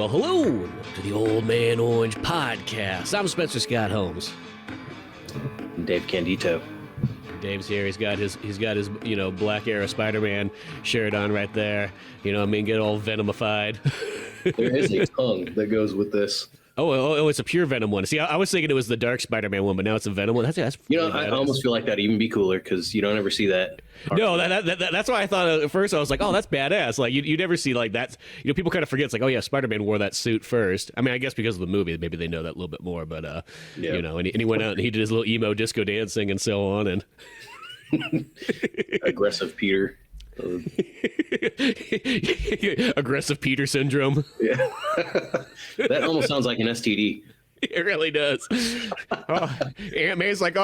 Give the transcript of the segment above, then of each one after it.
Well, hello to the Old Man Orange Podcast. I'm Spencer Scott Holmes. Dave Candito. Dave's here. He's got his Black Arrow Spider-Man shirt on right there. Get all venomified. There is a tongue that goes with this. Oh, it's a pure Venom one. See, I was thinking it was the Dark Spider-Man one, but now it's a Venom one. That's I almost feel like that'd even be cooler because you don't ever see that. No, that's why I thought at first I was like, oh, that's badass. Like you never see like that. People kind of forget. It's like, oh yeah, Spider-Man wore that suit first. I mean, I guess because of the movie, maybe they know that a little bit more. But and he went out and he did his little emo disco dancing and so on, and aggressive Peter. Aggressive Peter syndrome. Yeah. That almost sounds like an STD. It really does. Aunt May's like,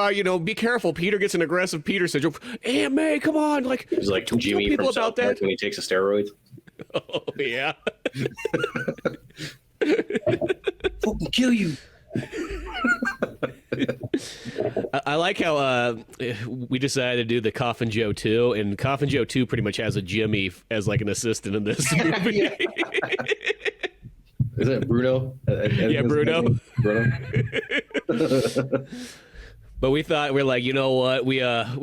be careful. Peter gets an aggressive Peter syndrome. Aunt May, come on. Like, he's like Jimmy from South Park when he takes a steroid. Oh, yeah. Fucking kill you. I like how we decided to do the Coffin Joe 2, and Coffin Joe 2 pretty much has a Jimmy as like an assistant in this movie. Is it Bruno? Yeah, Bruno. But we're like, you know what? We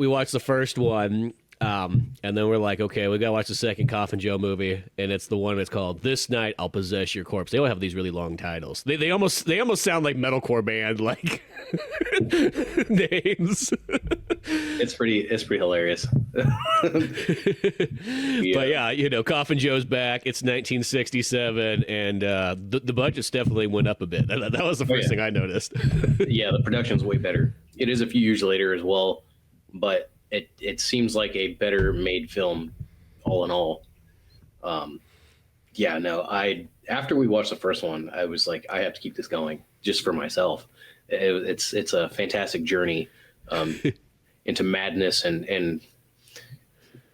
watched the first one, and then we're like, okay, we gotta watch the second Coffin Joe movie, and it's the one that's called "This Night I'll Possess Your Corpse." They all have these really long titles. They almost sound like metalcore band like names. It's pretty hilarious. But yeah, Coffin Joe's back. It's 1967, and the budgets definitely went up a bit. That was the first thing I noticed. Yeah, the production's way better. It is a few years later as well, but it seems like a better made film, all in all. After we watched the first one, I was like, I have to keep this going just for myself. It's a fantastic journey into madness and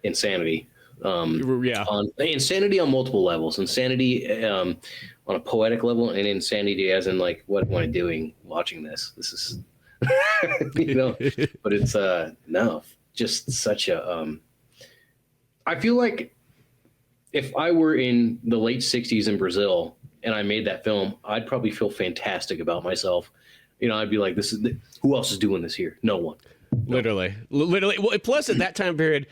insanity. Insanity on multiple levels. Insanity on a poetic level, and insanity as in like, what am I doing watching this? This is, but it's just such a. I feel like if I were in the late 60s in Brazil and I made that film, I'd probably feel fantastic about myself. I'd be like, who else is doing this here? No one. Literally. Well, plus at that time period,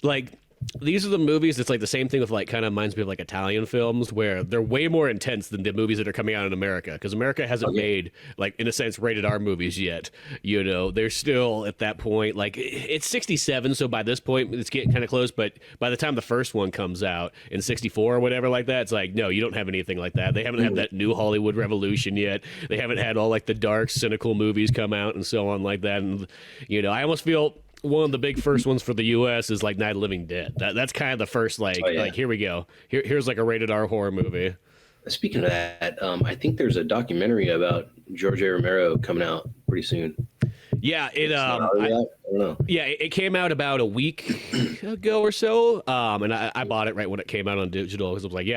like, these are the movies that's like the same thing with like kind of reminds me of like Italian films where they're way more intense than the movies that are coming out in America, because America hasn't made like, in a sense, rated R movies yet. They're still at that point, like it's 67, so by this point it's getting kind of close, but by the time the first one comes out in 64 or whatever like that, it's like, no, you don't have anything like that. They haven't had that new Hollywood revolution yet. They haven't had all like the dark, cynical movies come out and so on like that. And I almost feel one of the big first ones for the U.S. is like Night of the Living Dead. That's kind of the first like here we go. Here's like a rated R horror movie. Speaking of that, I think there's a documentary about George A. Romero coming out pretty soon. Yeah, it came out about a week ago or so, and I bought it right when it came out on digital because I was like,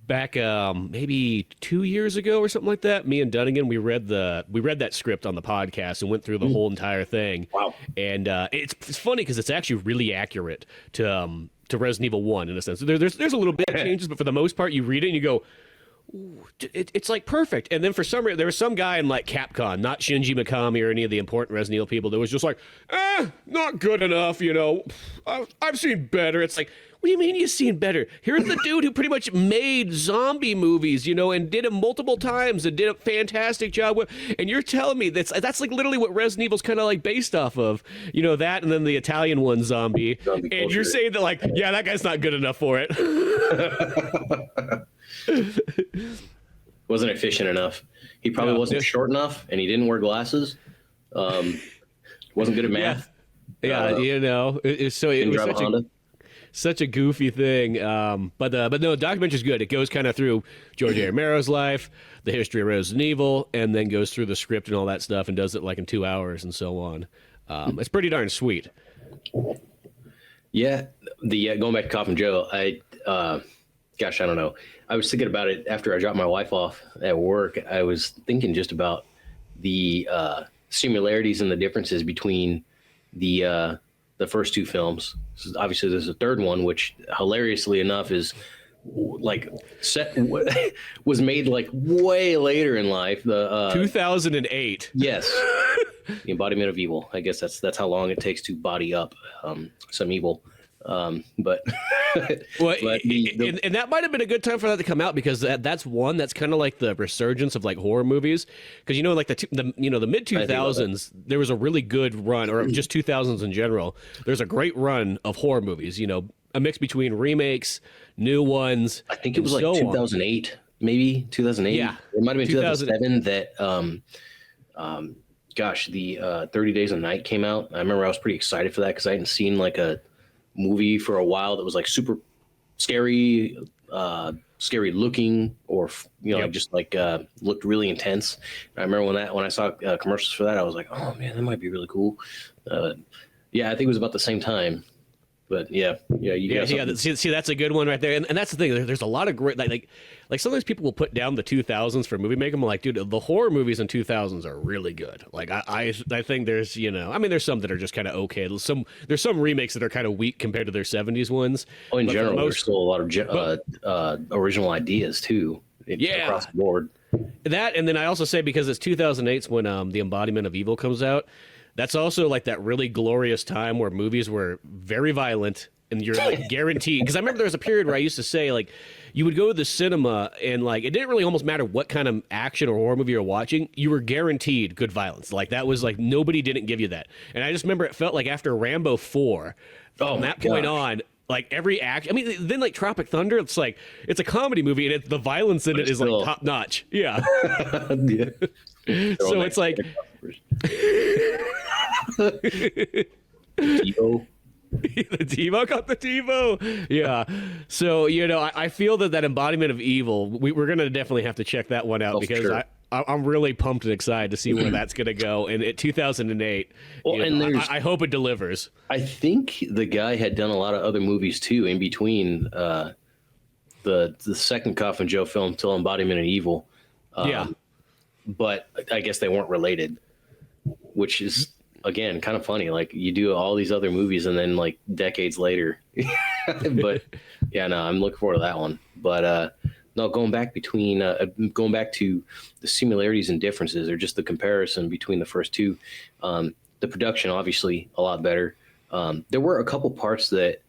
back maybe 2 years ago or something like that, me and Dunigan, we read that script on the podcast and went through the whole entire thing. Wow. And it's funny because it's actually really accurate to Resident Evil 1 in a sense. There's a little bit of changes, but for the most part you read it and you go, it's like perfect. And then for some reason there was some guy in like Capcom, not Shinji Mikami or any of the important Resident Evil people, that was just like, not good enough, I've seen better. It's like, what do you mean you've seen better? Here's the dude who pretty much made zombie movies, and did them multiple times and did a fantastic job with, and you're telling me that's like literally what Resident Evil's kind of like based off of, that, and then the Italian one, Zombie and culture. You're saying that like, yeah, that guy's not good enough for it. Wasn't efficient enough. He probably wasn't short enough, and he didn't wear glasses. Wasn't good at math. Such a goofy thing, but no, the documentary's good. It goes kind of through George A. Romero's life, the history of Resident Evil, and then goes through the script and all that stuff, and does it like in 2 hours and so on. It's pretty darn sweet. Yeah, going back to Coffin Joe, I don't know. I was thinking about it after I dropped my wife off at work. I was thinking just about the similarities and the differences between the first two films. Obviously, there's a third one, which hilariously enough is like set was made like way later in life. The 2008. Yes, the embodiment of evil. I guess that's how long it takes to body up some evil. But Well, but and that might have been a good time for that to come out, because that's one that's kind of like the resurgence of like horror movies, because like the mid 2000s there was a really good run, or just 2000s in general. There's a great run of horror movies. A mix between remakes, new ones. I think it was like 2008, maybe 2008. Yeah, it might have been 2007 that. Gosh, the 30 Days a Night came out. I remember I was pretty excited for that because I hadn't seen like a movie for a while that was like super scary, scary looking, or just like looked really intense. And I remember when I saw commercials for that, I was like, oh man, that might be really cool. Yeah, I think it was about the same time. But yeah. See, that's a good one right there, and that's the thing. There's a lot of great like sometimes people will put down the 2000s for movie making. I'm like, dude, the horror movies in 2000s are really good. Like I think there's there's some that are just kind of okay. There's some remakes that are kind of weak compared to their 70s ones. Oh, in general, there's still a lot of original ideas too. Across the board. That, and then I also say, because it's 2008 when the Embodiment of Evil comes out. That's also like that really glorious time where movies were very violent, and you're like guaranteed. Because I remember there was a period where I used to say, like, you would go to the cinema and like it didn't really almost matter what kind of action or horror movie you're watching, you were guaranteed good violence. Like that was like nobody didn't give you that. And I just remember it felt like after Rambo 4, from that point on, like every act. I mean, then like Tropic Thunder, it's like it's a comedy movie, and the violence in it is like top notch. Yeah. Yeah. So it's like. TiVo. The TiVo got the TiVo. Yeah. So, I feel that Embodiment of Evil, we're going to definitely have to check that one out, because sure. I'm really pumped and excited to see where that's going to go. And at 2008, I hope it delivers. I think the guy had done a lot of other movies too in between the second Coffin Joe film till Embodiment of Evil. But I guess they weren't related, which is, again, kind of funny. Like you do all these other movies and then like decades later. But yeah, no, I'm looking forward to that one. But no, going back to the similarities and differences, or just the comparison between the first two, the production obviously a lot better. There were a couple parts that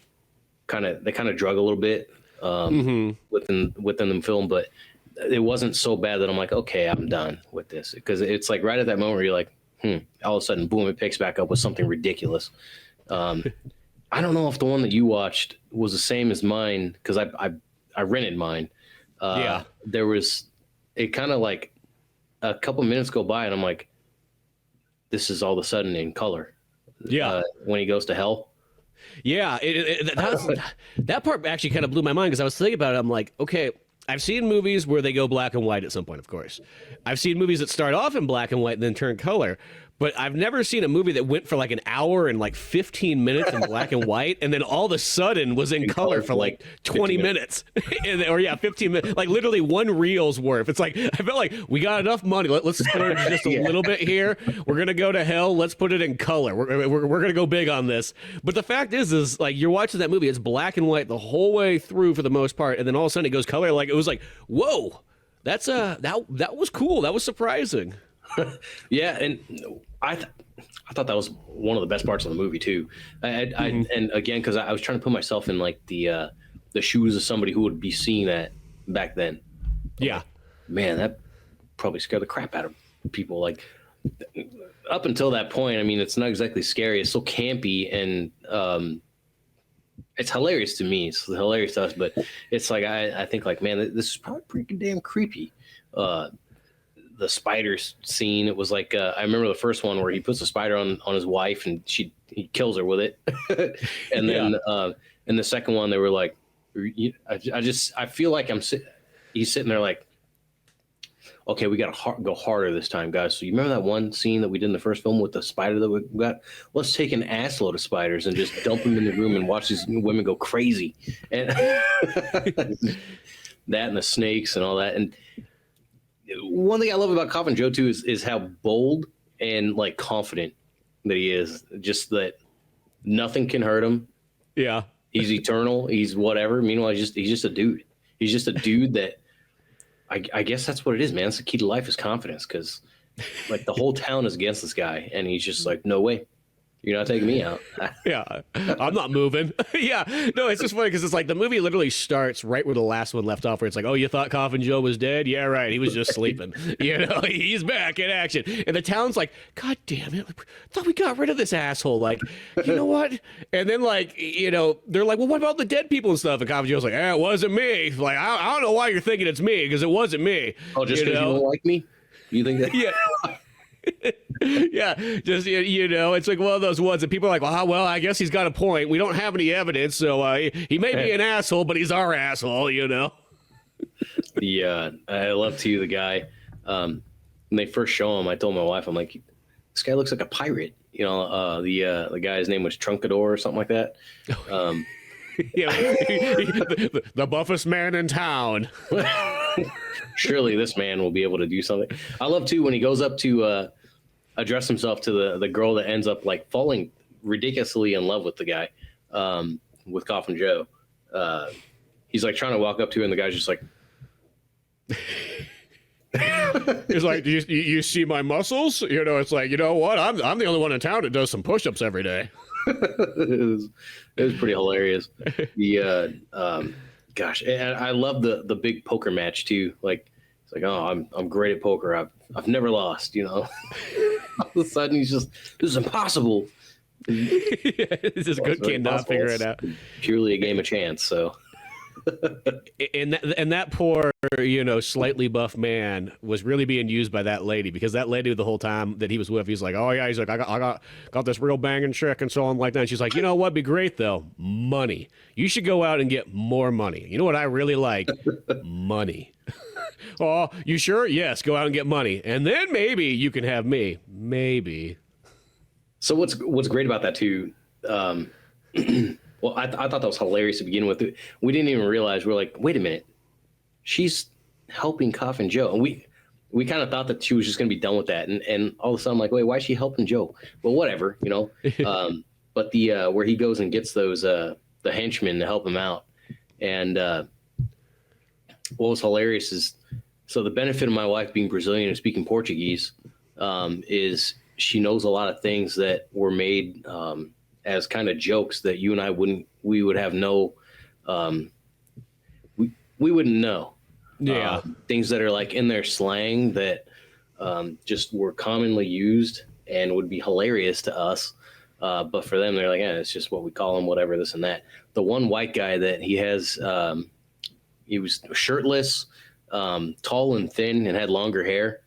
kind of drug a little bit within the film, but it wasn't so bad that I'm like, okay, I'm done with this, because it's like right at that moment where you're like, all of a sudden, boom, it picks back up with something ridiculous. I don't know if the one that you watched was the same as mine, because I rented mine. There was it kind of like a couple minutes go by and I'm like, this is all of a sudden in color. When he goes to hell. Yeah, that part actually kind of blew my mind, because I was thinking about it. I'm like, okay, I've seen movies where they go black and white at some point, of course. I've seen movies that start off in black and white and then turn color. But I've never seen a movie that went for like an hour and like 15 minutes in black and white, and then all of a sudden was in color for like 20 minutes. 15 minutes. Like literally one reel's worth. It's like, I felt like we got enough money. Let's splurge just a little bit here. We're going to go to hell. Let's put it in color. We're going to go big on this. But the fact is like you're watching that movie. It's black and white the whole way through for the most part. And then all of a sudden it goes color. Like it was like, whoa, that's that was cool. That was surprising. Yeah, and I thought that was one of the best parts of the movie too. And again, because I was trying to put myself in like the shoes of somebody who would be seeing that back then. Yeah, man, that probably scared the crap out of people. Like up until that point, I mean, it's not exactly scary. It's so campy, and it's hilarious to me. It's hilarious to us, but it's like I think like, man, this is probably pretty damn creepy. The spider scene, it was like I remember the first one where he puts a spider on his wife and he kills her with it. And then in the second one they were like, I feel like he's sitting there like, okay, we got to go harder this time, guys. So you remember that one scene that we did in the first film with the spider that we got? Let's take an ass load of spiders and just dump them in the room and watch these women go crazy. And that and the snakes and all that. And one thing I love about Coffin Joe too is how bold and like confident that he is. Just that nothing can hurt him. Yeah, he's eternal. He's whatever. Meanwhile, he's just a dude. He's just a dude that I guess that's what it is, man. It's the key to life is confidence, because like the whole town is against this guy, and he's just like, no way. You're not taking me out. Yeah, I'm not moving. Yeah, no, it's just funny because it's like the movie literally starts right where the last one left off, where it's like, oh, you thought Coffin Joe was dead? Yeah, right. He was just sleeping. He's back in action. And the town's like, God damn it. I thought we got rid of this asshole. Like, you know what? And then, like, they're like, well, what about the dead people and stuff? And Coffin Joe's like, it wasn't me. Like, I don't know why you're thinking it's me, because it wasn't me. Oh, just because you don't like me? You think that? Yeah. Yeah, just it's like one of those ones that people are like, well, I guess he's got a point. We don't have any evidence, so he may be an asshole, but he's our asshole, Yeah, I love too the guy. When they first show him, I told my wife, I'm like, this guy looks like a pirate. The guy's name was Trunkador or something like that. Yeah, the buffest man in town. Surely this man will be able to do something. I love too when he goes up to address himself to the girl that ends up like falling ridiculously in love with the guy, with Coffin Joe. He's like trying to walk up to her, and the guy's just like, he's like, you see my muscles? It's like, you know what? I'm the only one in town that does some push-ups every day. It was pretty hilarious. Gosh, and I love the big poker match too. Like, it's like, oh, I'm great at poker. I've never lost. All of a sudden, he's just, this is impossible. This is good kid not figure it out. Purely a game of chance. So, and that poor, slightly buff man was really being used by that lady, because that lady the whole time that he was with, he's like, oh yeah, he's like, I got this real banging chick and so on like that. And she's like, you know what'd be great though? Money. You should go out and get more money. You know what I really like? Money. Oh, you sure? Yes, go out and get money, and then maybe you can have me. Maybe. So what's great about that too? Well, I thought that was hilarious to begin with. We didn't even realize, we're like, wait a minute, she's helping Coffin Joe, and we kind of thought that she was just going to be done with that, and all of a sudden I'm like, wait, why is she helping Joe? Well, whatever, But the where he goes and gets those the henchmen to help him out, and what was hilarious is, so the benefit of my wife being Brazilian and speaking Portuguese is she knows a lot of things that were made as kind of jokes that you and I we would have no, we wouldn't know. Yeah. Things that are like in their slang that just were commonly used and would be hilarious to us. But for them, they're like, it's just what we call them, whatever, this and that. The one white guy that he has, he was shirtless, tall and thin, and had longer hair.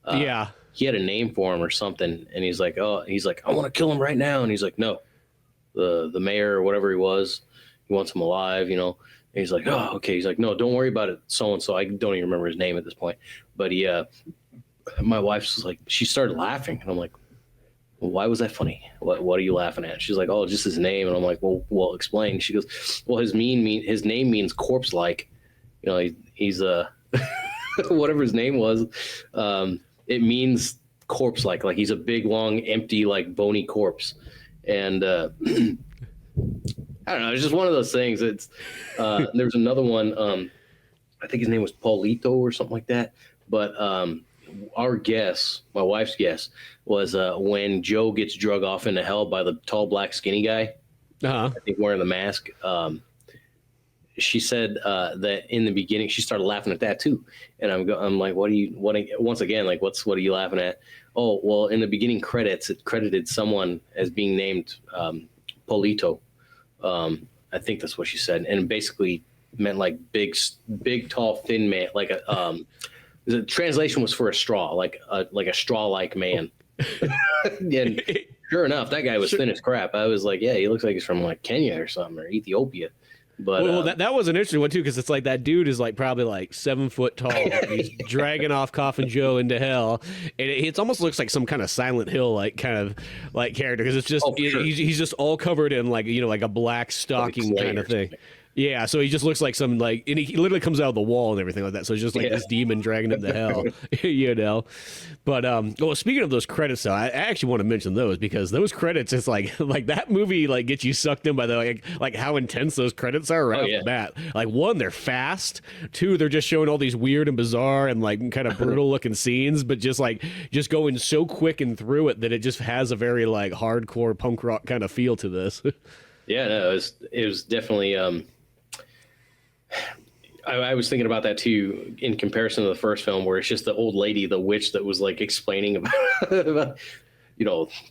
Yeah. He had a name for him or something, and he's like, I want to kill him right now. And he's like, no, the mayor or whatever he was, he wants him alive, And he's like, oh, okay. He's like, no, don't worry about it. So-and-so, I don't even remember his name at this point. But my wife's like, she started laughing, and I'm like, well, why was that funny? What are you laughing at? She's like, oh, just his name. And I'm like, well, explain. She goes, well, his name means corpse-like. He's whatever his name was. It means corpse-like he's a big, long, empty, like bony corpse. And I don't know. It's just one of those things. It's there's another one. I think his name was Paulito or something like that. But our guess, my wife's guess, was when Joe gets drug off into hell by the tall, black, skinny guy. Uh-huh. I think wearing the mask. She said that in the beginning she started laughing at that too, and I'm like, what once again, like, what are you laughing at? Oh, well, in the beginning credits, it credited someone as being named Polito. I think that's what she said, and basically meant like big, tall, thin man, like the translation was for a straw, like a straw-like man. And sure enough, that guy was thin as crap. I was like, yeah, he looks like he's from like Kenya or something, or Ethiopia. But that was an interesting one too, because it's like that dude is like probably like 7 foot tall. He's dragging off Coffin Joe into hell, and it almost looks like some kind of Silent Hill like kind of like character, because it's just sure. He's just all covered in like like a black stocking kind of thing. Yeah, so he just looks like some like, and he literally comes out of the wall and everything like that. So it's just like this demon dragging him to hell, you know. But well, speaking of those credits, though, I actually want to mention those because those credits, it's like that movie like gets you sucked in by the like how intense those credits are right off the bat. Like one, they're fast. Two, they're just showing all these weird and bizarre and like kind of brutal looking scenes, but just going so quick and through it that it just has a very like hardcore punk rock kind of feel to this. Yeah, no, it was definitely. I was thinking about that too in comparison to the first film, where it's just the old lady, the witch, that was like explaining about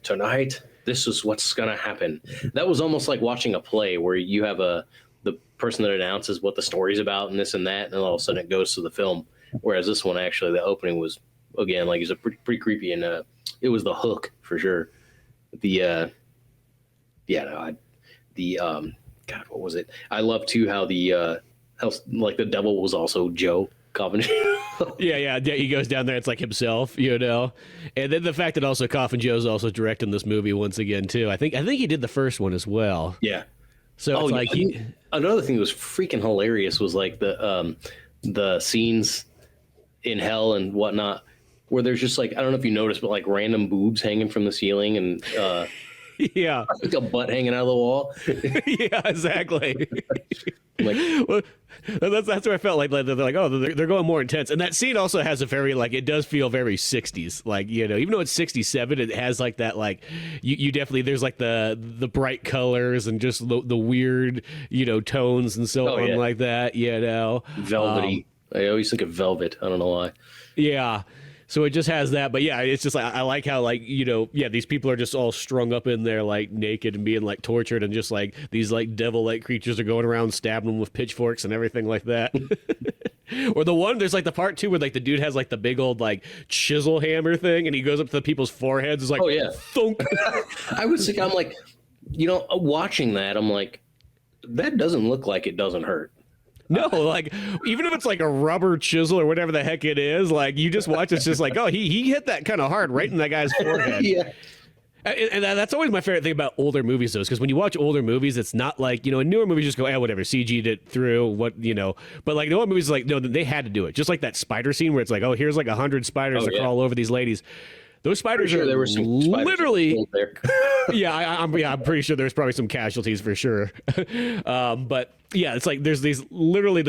tonight this is what's gonna happen. That was almost like watching a play where you have the person that announces what the story's about and this and that, and then all of a sudden it goes to the film. Whereas this one, actually, the opening was again like it's a pretty creepy, and it was the hook for sure. God, what was it? I love too how the devil was also Joe Coffin. yeah, he goes down there. It's like himself, and then the fact that also Coffin Joe's also directing this movie once again too. I think he did the first one as well. Yeah. So it's like another thing that was freaking hilarious was like the scenes in hell and whatnot, where there's just like, I don't know if you noticed, but like random boobs hanging from the ceiling and yeah, like a butt hanging out of the wall. Yeah, exactly. Well, that's where I felt like they're like, oh, they're going more intense, and that scene also has a very like, it does feel very 60s, like, even though it's 67, it has like that, like you definitely, there's like the bright colors and just the weird tones and so on, like that, velvety. I always think of velvet. I don't know why. Yeah. So it just has that, but yeah, it's just like, I like how like, these people are just all strung up in there like naked and being like tortured, and just like these like devil-like creatures are going around stabbing them with pitchforks and everything like that. Or there's like the part too where like the dude has like the big old like chisel hammer thing, and he goes up to the people's foreheads. It's like, thunk. I'm like, watching that, I'm like, that doesn't look like it doesn't hurt. No, like even if it's like a rubber chisel or whatever the heck it is, like you just watch, it's just like, oh, he hit that kind of hard right in that guy's forehead. Yeah. And that's always my favorite thing about older movies, though, because when you watch older movies, it's not like, in newer movies, just go, whatever, CG'd it through, but like the old movies, like, no, they had to do it. Just like that spider scene where it's like, oh, here's like 100 spiders that crawl over these ladies. Those spiders are there were some literally there. I'm pretty sure there's probably some casualties for sure. But yeah, it's like there's these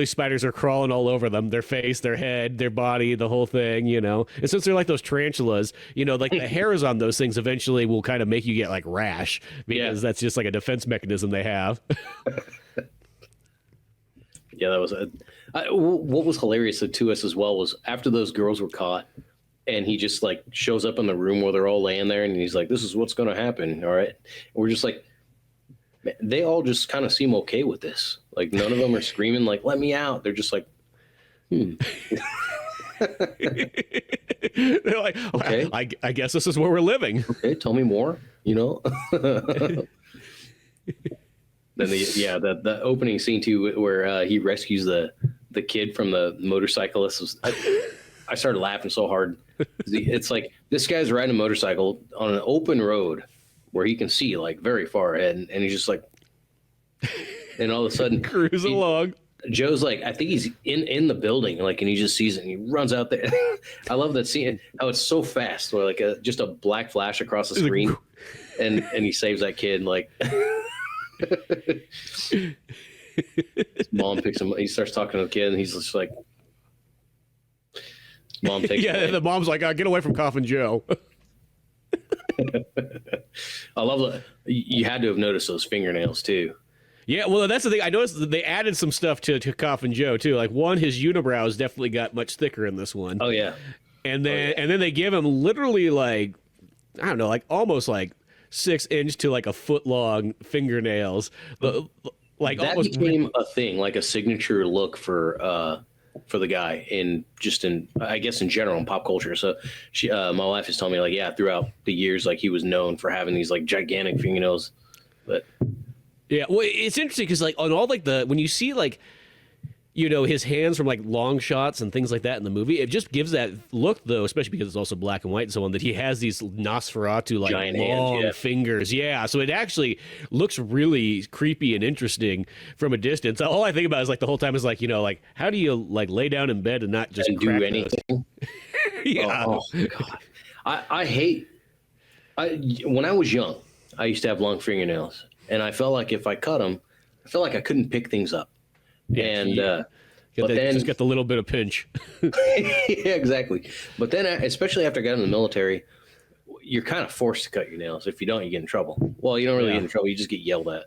spiders are crawling all over them, their face, their head, their body, the whole thing, And since they're like those tarantulas, like the hairs on those things eventually will kind of make you get like rash, because that's just like a defense mechanism they have. Yeah, that was what was hilarious to us as well was after those girls were caught, and he just like shows up in the room where they're all laying there, and he's like, "This is what's going to happen." All right. And we're just like, they all just kind of seem okay with this. Like none of them are screaming like, "Let me out." They're just like, They're like, okay, I guess this is where we're living. Okay, tell me more. Then the opening scene too, where he rescues the kid from the motorcyclist was. I started laughing so hard. It's like this guy's riding a motorcycle on an open road where he can see like very far ahead, and he's just like, and all of a sudden cruise along. Joe's like, I think he's in the building, like, and he just sees it and he runs out there. I love that scene, how it's so fast, where like just a black flash across the screen, and he saves that kid. Like, his mom picks him. He starts talking to the kid, and he's just like. Mom takes the mom's like, get away from Coffin Joe. I love that. You had to have noticed those fingernails too. Yeah, well, that's the thing. I noticed that they added some stuff to Coffin Joe too. Like his unibrows definitely got much thicker in this one. Oh yeah. And then they give him literally like, I don't know, like almost like 6-inch to like a foot long fingernails. Like that almost became a thing, like a signature look for the guy I guess in general in pop culture. So my wife is telling me like, yeah, throughout the years, like he was known for having these like gigantic fingernails. But yeah, well, it's interesting because like on all like when you see like his hands from like long shots and things like that in the movie. It just gives that look, though, especially because it's also black and white and so on, that he has these Nosferatu like Giant long hands, fingers. Yeah, so it actually looks really creepy and interesting from a distance. All I think about is like the whole time is like, like how do you like lay down in bed and not just and do crack anything. yeah. Oh God, I hate. When I was young, I used to have long fingernails, and I felt like if I cut them, I felt like I couldn't pick things up. And but then just get the little bit of pinch. yeah, exactly. But then, especially after I got in the military, you're kind of forced to cut your nails. If you don't, you get in trouble. Well, you don't really get in trouble. You just get yelled at.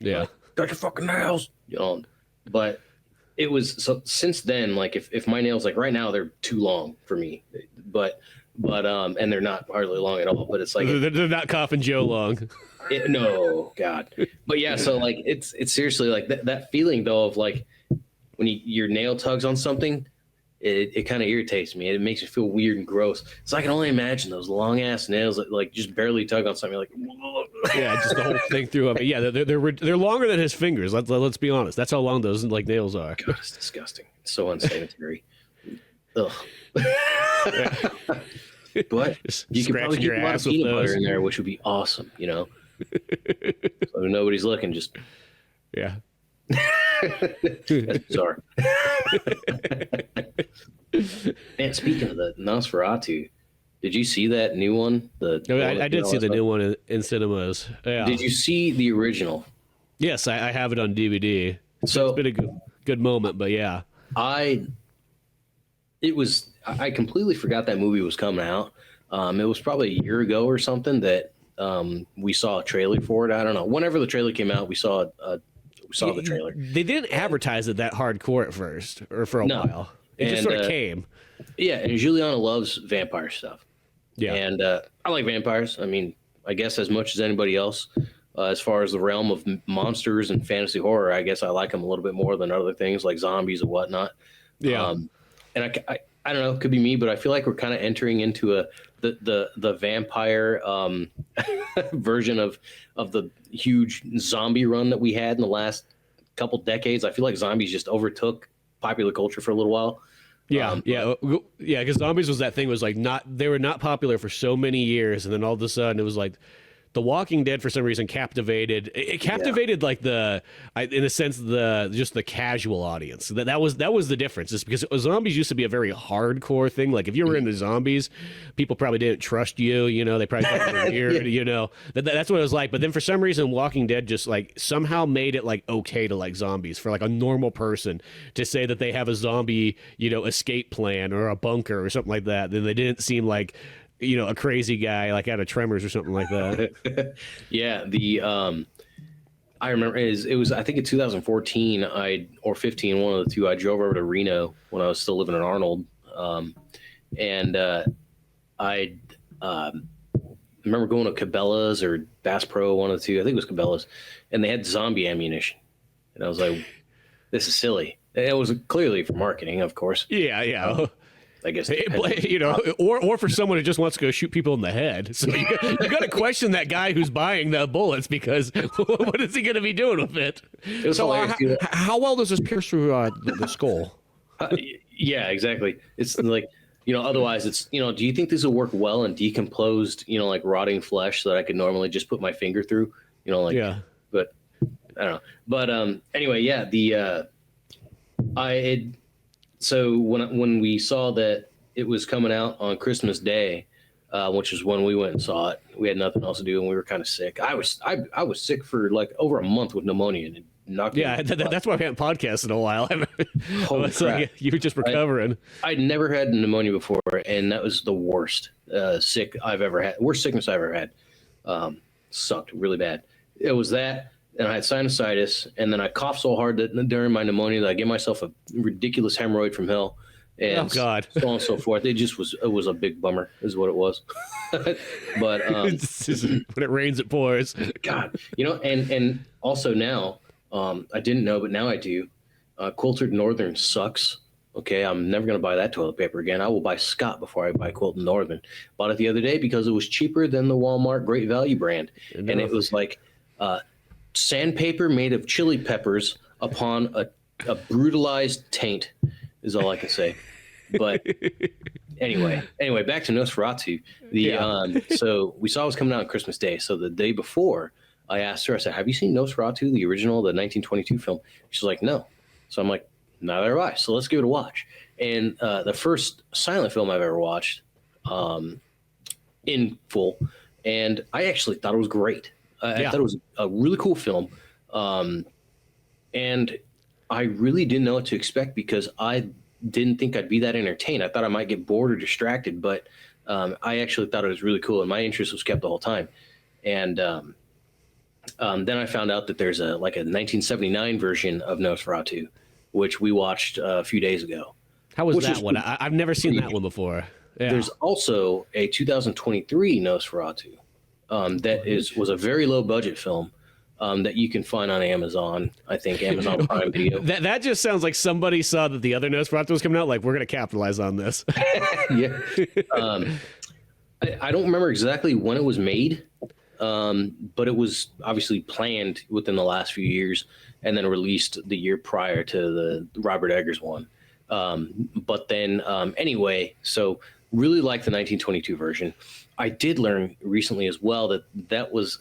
Yeah, cut your fucking nails. But it was so since then. Like if my nails, like right now, they're too long for me. But and they're not hardly long at all. But it's like they're not Coffin Joe long. No, God. But yeah, so like it's seriously like that feeling though of like when your nail tugs on something, it kind of irritates me. It makes me feel weird and gross. So I can only imagine those long ass nails that like just barely tug on something. You're like, yeah, just the whole thing through. I mean, yeah, they're longer than his fingers. Let's be honest. That's how long those like nails are. God, it's disgusting. It's so unsanitary. Ugh. But you can probably keep a lot of peanut butter in there, which would be awesome, So nobody's looking, just yeah. That's bizarre. Man, speaking of the Nosferatu, did you see that new one? I did see the new one in cinemas. Yeah. Did you see the original? Yes, I have it on DVD. So it's been a good moment, but yeah. I completely forgot that movie was coming out. It was probably a year ago or something that we saw a trailer for it. I don't know. Whenever the trailer came out, we saw the trailer. They didn't advertise it that hardcore at first, or for a while. It just sort of came. Yeah, and Juliana loves vampire stuff. Yeah, and I like vampires. I mean, I guess as much as anybody else. As far as the realm of monsters and fantasy horror, I guess I like them a little bit more than other things like zombies and whatnot. Yeah, and I don't know, it could be me, but I feel like we're kind of entering into the vampire version of the huge zombie run that we had in the last couple decades. I feel like zombies just overtook popular culture for a little while. Yeah, because zombies was that thing was like they were not popular for so many years, and then all of a sudden it was like The Walking Dead for some reason captivated. It captivated like in a sense just the casual audience. That was the difference. Just because zombies used to be a very hardcore thing. Like if you were into zombies, people probably didn't trust you. They probably thought you were weird. That's what it was like. But then for some reason, Walking Dead just like somehow made it like okay to like zombies for like a normal person to say that they have a zombie escape plan or a bunker or something like that. Then they didn't seem like a crazy guy like out of Tremors or something like that. Yeah, I remember it was I think in 2014 or 15, one of the two. I drove over to Reno when I was still living in Arnold, and I remember going to Cabela's or Bass Pro, one of the two. I think it was Cabela's, and they had zombie ammunition, and I was like, "This is silly." And it was clearly for marketing, of course. Yeah. I guess or for someone who just wants to go shoot people in the head. So you got to question that guy who's buying the bullets because what is he going to be doing with it? How well does this pierce through the skull? Yeah, exactly. It's like otherwise it's do you think this will work well in decomposed like rotting flesh that I could normally just put my finger through? Yeah. But I don't know. But anyway, yeah. So when we saw that it was coming out on Christmas Day, which is when we went and saw it, we had nothing else to do and we were kind of sick. I was sick for like over a month with pneumonia and that's why we haven't podcasted in a while. Holy crap. Like you were just recovering. I'd never had pneumonia before, and that was the worst sick I've ever had. Worst sickness I've ever had. Sucked really bad. It was that. And I had sinusitis, and then I coughed so hard that during my pneumonia that I gave myself a ridiculous hemorrhoid from hell, and God, so on and so forth. It was a big bummer, is what it was. But when it rains, it pours. God, and also now, I didn't know, but now I do. Quilted Northern sucks. Okay, I'm never going to buy that toilet paper again. I will buy Scott before I buy Quilted Northern. Bought it the other day because it was cheaper than the Walmart Great Value brand, and it was like. Sandpaper made of chili peppers upon a a brutalized taint is all I can say. But anyway, back to Nosferatu. So we saw it was coming out on Christmas Day. So the day before, I asked her, I said, have you seen Nosferatu, the original, the 1922 film? She's like, no. So I'm like, neither have I. So let's give it a watch. And the first silent film I've ever watched in full. And I actually thought it was great. I thought it was a really cool film. And I really didn't know what to expect because I didn't think I'd be that entertained. I thought I might get bored or distracted, but I actually thought it was really cool. And my interest was kept the whole time. And then I found out that there's a 1979 version of Nosferatu, which we watched a few days ago. How was that one? I've never seen that one before. Yeah. There's also a 2023 Nosferatu that was a very low budget film that you can find on Amazon. I think Amazon Prime Video. That just sounds like somebody saw that the other Nosferatu was coming out. Like, we're going to capitalize on this. Yeah. I don't remember exactly when it was made, but it was obviously planned within the last few years and then released the year prior to the Robert Eggers one. But then anyway, so really like the 1922 version. I did learn recently as well that was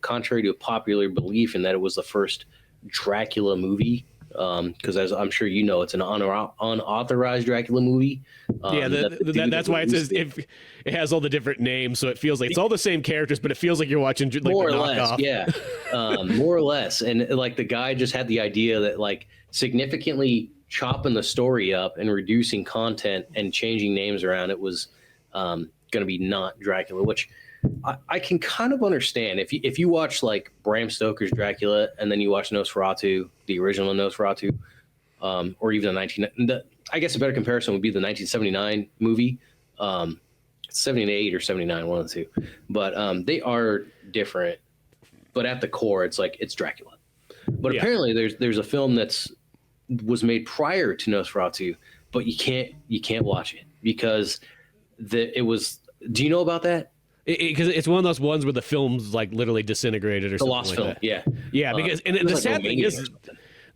contrary to a popular belief in that it was the first Dracula movie. Because as I'm sure you know, it's an unauthorized Dracula movie. That's why it says if it has all the different names, so it feels like it's all the same characters, but it feels like you're watching like more the or less, knockoff. Yeah, more or less. And like the guy just had the idea that like significantly chopping the story up and reducing content and changing names around, it was going to be not Dracula, which I can kind of understand. If you watch like Bram Stoker's Dracula and then you watch Nosferatu, the original Nosferatu, or even I guess a better comparison would be the 1979 movie. 78 or 79, one of the two. But they are different. But at the core, it's Dracula. But apparently there's a film was made prior to Nosferatu, but you can't watch it because it was. Do you know about that? Because it's one of those ones where the film's like literally disintegrated or something like that. The lost film, yeah. Because and the sad thing is,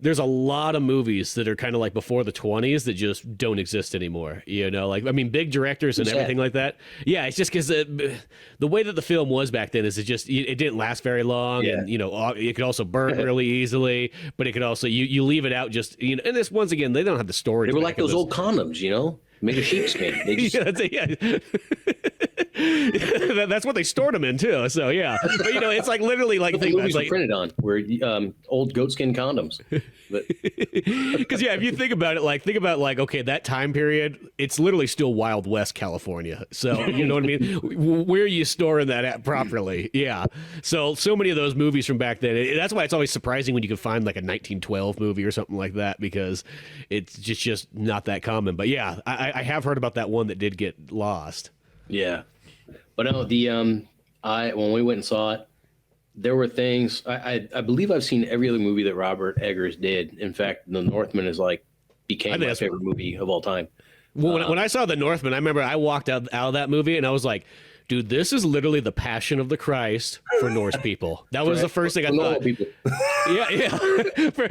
there's a lot of movies that are kind of like before the 20s that just don't exist anymore. You know, like, I mean, big directors and everything like that. Yeah, it's just because the way that the film was back then is it didn't last very long. Yeah. And, you know, it could also burn really easily, but it could also, you leave it out just, you know, and this, once again, they don't have the storage. They were like those old condoms, you know, made of sheepskin. They just... That's what they stored them in too. So yeah, but you know, it's like literally like the movies were printed on were old goatskin condoms. Because if you think about it, okay, that time period, it's literally still Wild West California. So you know what I mean? Where are you storing that at properly? Yeah. So many of those movies from back then. That's why it's always surprising when you can find like a 1912 movie or something like that, because it's just not that common. But yeah, I have heard about that one that did get lost. Yeah. But no, when we went and saw it, there were things. I believe I've seen every other movie that Robert Eggers did. In fact, The Northman became my favorite movie of all time. Well, when I saw The Northman, I remember I walked out of that movie and I was like, dude, this is literally the Passion of the Christ for Norse people. That was the first thing I thought. Yeah.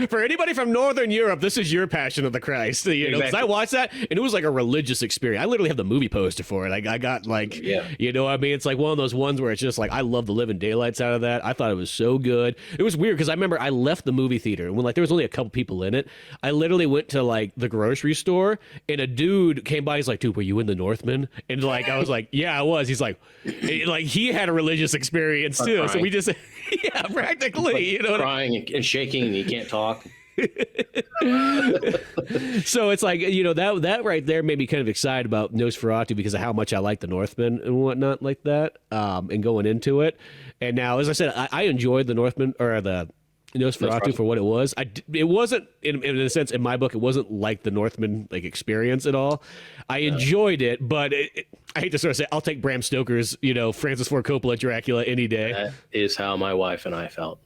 For anybody from Northern Europe, this is your Passion of the Christ. You know, because I watched that and it was like a religious experience. I literally have the movie poster for it. I got like, you know, I mean, it's like one of those ones where it's just like, I love the living daylights out of that. I thought it was so good. It was weird because I remember I left the movie theater and when like there was only a couple people in it, I literally went to like the grocery store and a dude came by. He's like, dude, were you in The Northman? And like, I was like, yeah, I was. He's like he had a religious experience too. Crying. So we just, practically, like, you know, crying and shaking and you can't talk. So it's like, you know, that right there made me kind of excited about Nosferatu because of how much I like The Northman and whatnot like that, and going into it. And now, as I said, I enjoyed The Northman or the Nosferatu for what it was. It wasn't in a sense in my book. It wasn't like the Northman like experience at all. I enjoyed it, but I hate to sort of say I'll take Bram Stoker's Francis Ford Coppola Dracula any day. That is how my wife and I felt.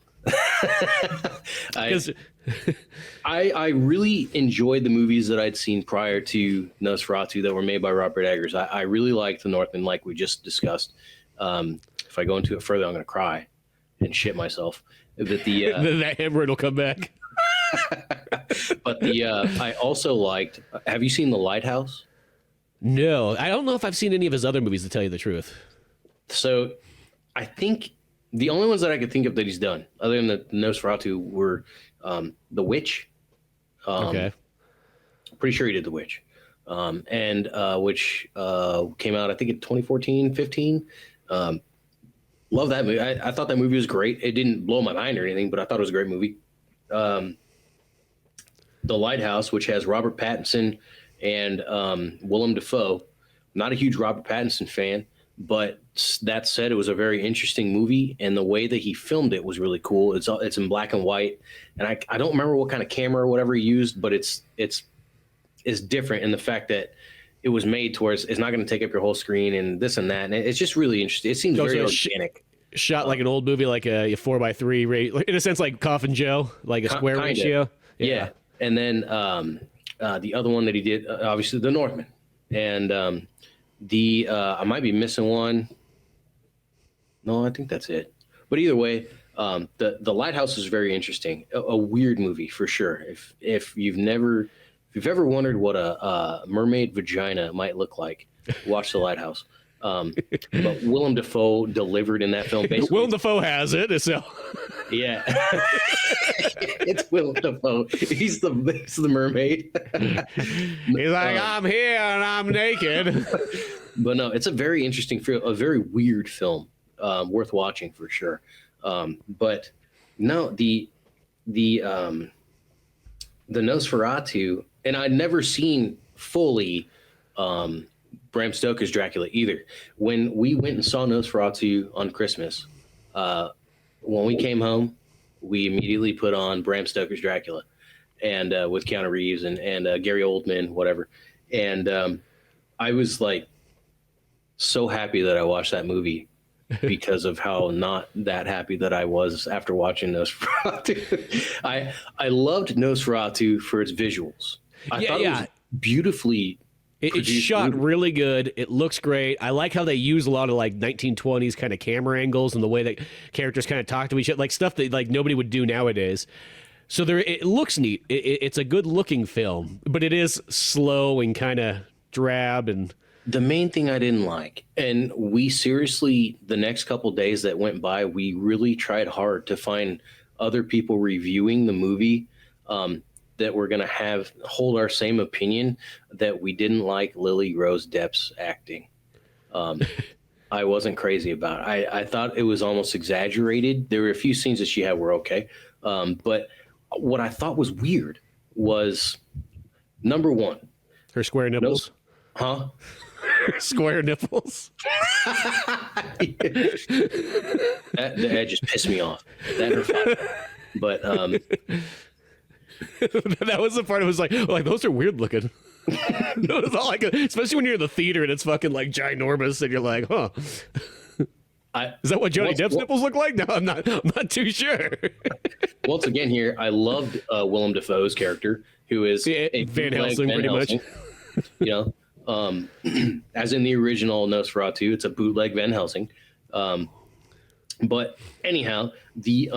I really enjoyed the movies that I'd seen prior to Nosferatu that were made by Robert Eggers. I really liked The Northman, like we just discussed. If I go into it further, I'm going to cry and shit myself. But that hemorrhoid will come back. But I also liked. Have you seen The Lighthouse? No, I don't know if I've seen any of his other movies, to tell you the truth. So, I think the only ones that I could think of that he's done, other than the Nosferatu, were The Witch. Okay. Pretty sure he did The Witch, and which came out I think in 2014, 15. Love that movie. I thought that movie was great. It didn't blow my mind or anything, but I thought it was a great movie. The Lighthouse, which has Robert Pattinson and Willem Dafoe. Not a huge Robert Pattinson fan, but that said, it was a very interesting movie, and the way that he filmed it was really cool. It's in black and white, and I don't remember what kind of camera or whatever he used, but it's different in the fact that it was made towards it's not going to take up your whole screen and this and that, and it's just really interesting. It seems very organic. Shot like an old movie, like a 4:3 rate, in a sense, like Coffin Joe, like a square ratio. Yeah. And then the other one that he did, obviously, The Northman, and I might be missing one. No, I think that's it. But either way, the Lighthouse is very interesting. A weird movie for sure. If you've ever wondered what a mermaid vagina might look like, watch The Lighthouse. But Willem Dafoe delivered in that film. Basically, Willem Dafoe has it. So yeah, it's Willem Dafoe. He's the mermaid. He's like, I'm here and I'm naked. But no, it's a very interesting film, a very weird film, worth watching for sure. But no, the Nosferatu, and I'd never seen fully Bram Stoker's Dracula either. When we went and saw Nosferatu on Christmas, when we came home, we immediately put on Bram Stoker's Dracula, and with Keanu Reeves and Gary Oldman, whatever. And I was like so happy that I watched that movie because of how not that happy that I was after watching Nosferatu. I loved Nosferatu for its visuals. I thought it was beautifully. It's shot really good. It looks great. I like how they use a lot of like 1920s kind of camera angles and the way that characters kind of talk to each other, like stuff that like nobody would do nowadays. So it looks neat. It's a good looking film, but it is slow and kind of drab. And the main thing I didn't like, and we seriously, the next couple days that went by, we really tried hard to find other people reviewing the movie that we're going to hold our same opinion, that we didn't like Lily Rose Depp's acting. I wasn't crazy about it. I thought it was almost exaggerated. There were a few scenes that she had were okay. But what I thought was weird was, number one, her square nipples. Square nipples. that just pissed me off. That or five. But that was the part. It was like those are weird looking. It was all like, especially when you're in the theater and it's fucking like ginormous, and you're like, huh. Is that what Johnny Depp's nipples look like? No, I'm not too sure. Once again, here I loved Willem Dafoe's character, who is a Van Helsing, pretty much. You know, as in the original Nosferatu, it's a bootleg Van Helsing. But anyhow, the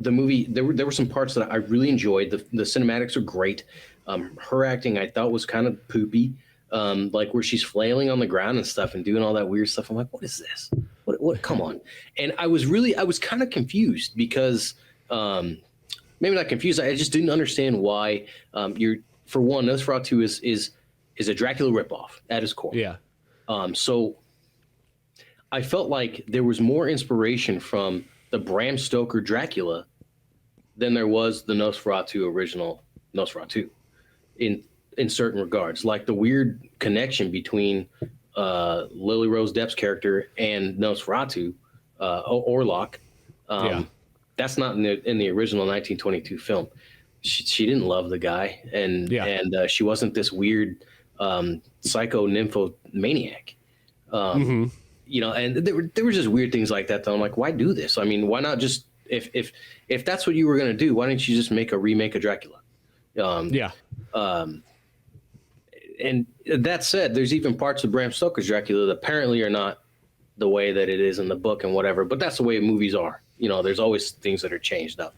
movie, there were some parts that I really enjoyed. The cinematics are great. Her acting I thought was kind of poopy, like where she's flailing on the ground and stuff and doing all that weird stuff. I'm like, what is this? What? Come on! And I was kind of confused because maybe not confused. I just didn't understand why for one, Nosferatu is a Dracula ripoff at its core. Yeah. So I felt like there was more inspiration from the Bram Stoker Dracula than there was the Nosferatu original Nosferatu in certain regards, like the weird connection between Lily Rose Depp's character and Nosferatu, Orlok. That's not in the original 1922 film. She didn't love the guy, and she wasn't this weird psycho nymphomaniac. You know, and there were just weird things like that. Though I'm like, why do this? I mean, why not just if that's what you were going to do, why didn't you just make a remake of Dracula? And that said, there's even parts of Bram Stoker's Dracula that apparently are not the way that it is in the book and whatever. But that's the way movies are. You know, there's always things that are changed up.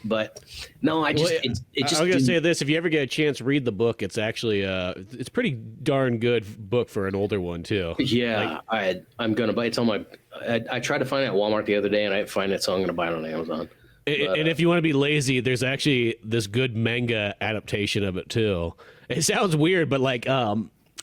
But no, I just it just. I was gonna say this: if you ever get a chance, read the book. It's actually it's pretty darn good book for an older one too. Yeah, I'm gonna buy. It's on my. I tried to find it at Walmart the other day, and I didn't find it, so I'm gonna buy it on Amazon. And if you want to be lazy, there's actually this good manga adaptation of it too. It sounds weird, but like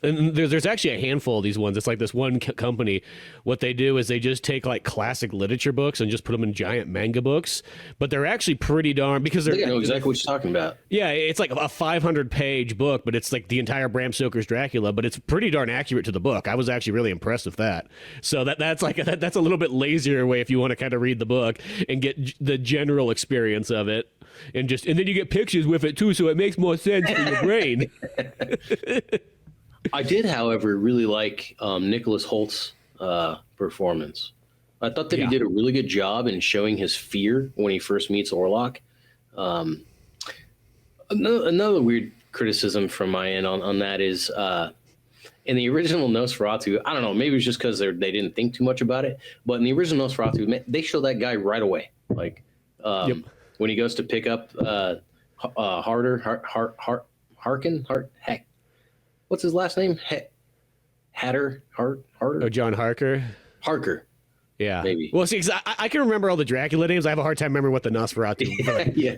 and there's actually a handful of these ones. It's like this one company. What they do is they just take like classic literature books and just put them in giant manga books. But they're actually pretty darn because they're. I think I know exactly what you're talking about. Yeah, it's like a 500-page book, but it's like the entire Bram Stoker's Dracula. But it's pretty darn accurate to the book. I was actually really impressed with that. So that's like that's a little bit lazier way if you want to kind of read the book and get the general experience of it, and then you get pictures with it too, so it makes more sense for your brain. I did, however, really like Nicholas Holt's performance. I thought that he did a really good job in showing his fear when he first meets Orlok. Another weird criticism from my end on that is in the original Nosferatu, I don't know, maybe it's just because they didn't think too much about it, but in the original Nosferatu, they show that guy right away. Like when he goes to pick up Heck. What's his last name? Harder? Oh, John Harker. Yeah. Maybe. Well, see, I can remember all the Dracula names. I have a hard time remembering what the Nosferatu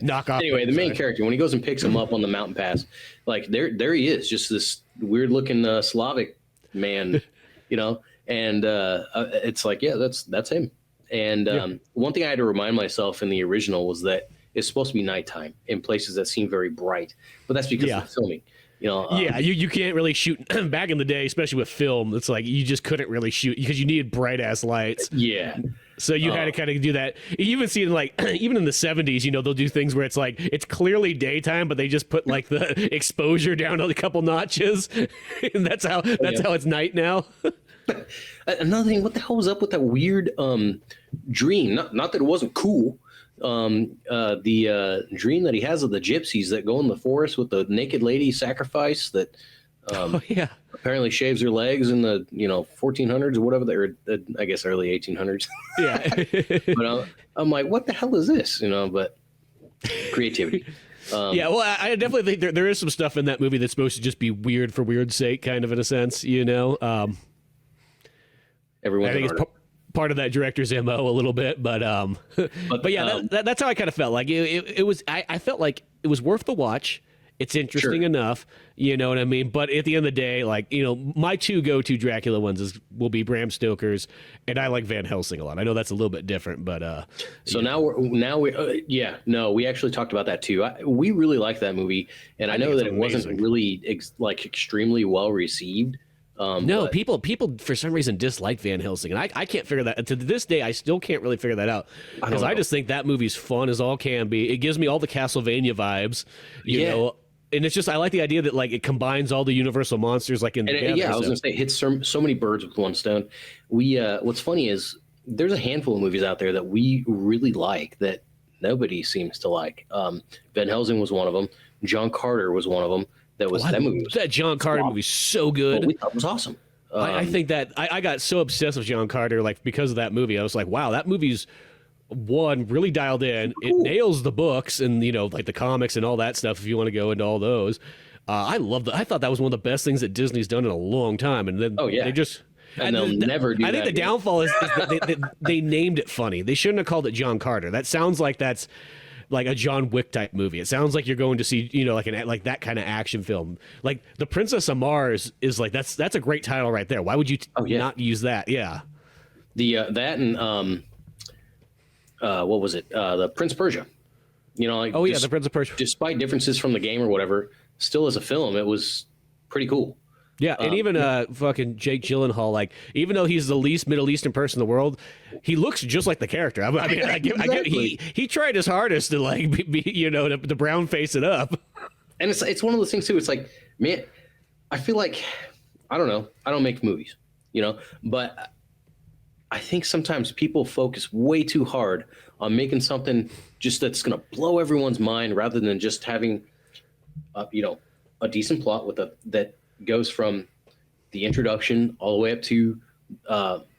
knockoff. Anyway, the main character, when he goes and picks him up on the mountain pass, like there he is, just this weird looking Slavic man, you know, and it's like, yeah, that's him. And one thing I had to remind myself in the original was that it's supposed to be nighttime in places that seem very bright, but that's because of the filming. You know, you can't really shoot back in the day, especially with film. It's like you just couldn't really shoot because you needed bright ass lights. Yeah. So you had to kind of do that. You even see like even in the 70s, you know, they'll do things where it's like it's clearly daytime, but they just put like the exposure down a couple notches, and that's how it's night now. Another thing, what the hell was up with that weird dream? Not that it wasn't cool. The dream that he has of the gypsies that go in the forest with the naked lady sacrifice that apparently shaves her legs in the 1400s or whatever, I guess early 1800s. Yeah. But I'm like, what the hell is this? But creativity. Well, I definitely think there is some stuff in that movie that's supposed to just be weird for weird's sake, kind of in a sense, Everyone's I think it's part of that director's MO a little bit, but yeah, that's how I kind of felt. Like it was. I felt like it was worth the watch. It's interesting enough, you know what I mean. But at the end of the day, like my two go-to Dracula ones will be Bram Stoker's, and I like Van Helsing a lot. I know that's a little bit different, but so now we actually talked about that too. We really like that movie, and I know that it wasn't really extremely well received. People for some reason dislike Van Helsing, and I can't figure that to this day. I still can't really figure that out because I just think that movie's fun as all can be. It gives me all the Castlevania vibes, you know. And it's just I like the idea that like it combines all the Universal monsters like in together. I was gonna say it hits so many birds with one stone. What's funny is there's a handful of movies out there that we really like that nobody seems to like. Van Helsing was one of them. John Carter was one of them. That movie was that John Carter movie so good. We thought it was awesome. I think that I got so obsessed with John Carter like because of that movie. I was like, wow, that movie's really dialed in. It nails the books and like the comics and all that stuff. If you want to go into all those, I thought that was one of the best things that Disney's done in a long time. And then they just. And they'll never do that. I think the downfall is that they named it funny. They shouldn't have called it John Carter. That sounds like that's like a John Wick type movie. It sounds like you're going to see, like that kind of action film. Like The Princess of Mars is like that's a great title right there. Why would you not use that? Yeah. That and what was it? The Prince of Persia. The Prince of Persia. Despite differences from the game or whatever, still as a film, it was pretty cool. Yeah, and even fucking Jake Gyllenhaal, like even though he's the least Middle Eastern person in the world, he looks just like the character. I mean, I get he tried his hardest to like be to brown face it up. And it's one of those things too. It's like, man, I feel like I don't know. I don't make movies, but I think sometimes people focus way too hard on making something just that's going to blow everyone's mind rather than just having a decent plot that goes from the introduction all the way up to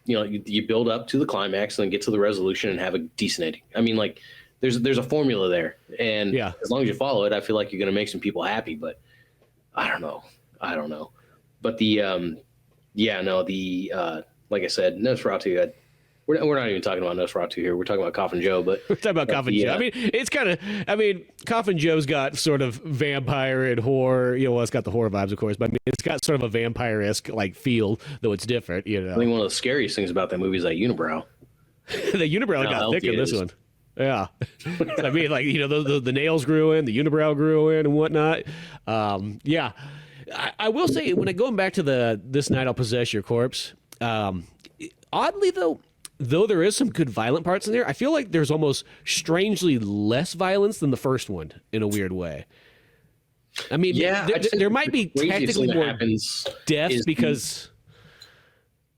you build up to the climax and then get to the resolution and have a decent ending. I mean, like there's a formula there, and as long as you follow it, I feel like you're going to make some people happy. But I don't know. But the like I said, Nosferatu. We're not even talking about Nosferatu here. We're talking about Coffin Joe, but we're talking about Coffin Joe. I mean, it's kind of. I mean, Coffin Joe's got sort of vampire and horror. Well, it's got the horror vibes, of course, but I mean, it's got sort of a vampire-esque like feel, though it's different. I think one of the scariest things about that movie is that unibrow. The unibrow got thick in this one. Yeah, I mean, like the nails grew in, the unibrow grew in, and whatnot. Yeah, I will say when going back to This Night I'll Possess Your Corpse. Oddly though there is some good violent parts in there, I feel like there's almost strangely less violence than the first one in a weird way. I mean, there might be technically more deaths because.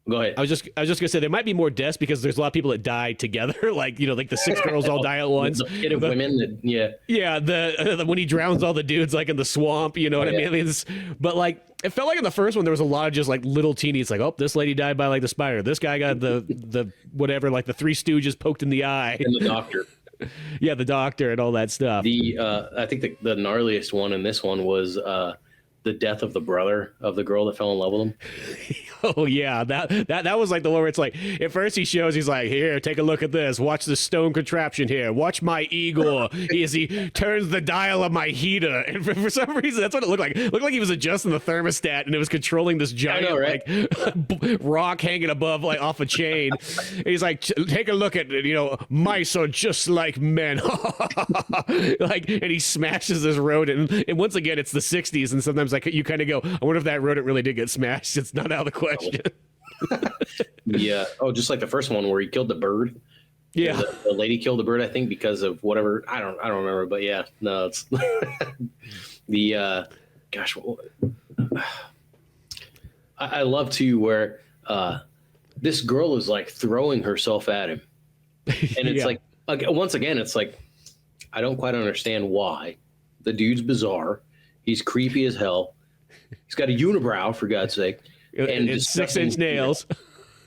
Go ahead. I was just gonna say there might be more deaths because there's a lot of people that die together, like like the 6 girls all die at once. The pit of women, The when he drowns all the dudes like in the swamp, you know what I mean? But like it felt like in the first one there was a lot of just like little teenies, like this lady died by like the spider, this guy got the whatever, like the Three Stooges poked in the eye, and the doctor. Yeah, the doctor and all that stuff. I think the gnarliest one in this one was the death of the brother of the girl that fell in love with him. Oh yeah, that was like the one where it's like at first he's like, here, take a look at this, watch the stone contraption here, watch my Igor as he turns the dial of my heater, and for some reason that's what it looked like. It looked like he was adjusting the thermostat and it was controlling this giant like rock hanging above like off a chain. And he's like, take a look at mice are just like men. Like, and he smashes this rodent, and once again it's the 60s, and sometimes like you kind of go, I wonder if that rodent really did get smashed. It's not out of the question. Yeah. Oh, just like the first one where he killed the bird. Yeah. The lady killed the bird, I think, because of whatever. I don't remember, but yeah. No, it's the gosh. I love too where this girl is like throwing herself at him, and it's like once again, it's like I don't quite understand why. The dude's bizarre. He's creepy as hell. He's got a unibrow, for God's sake. And it's 6-inch nails.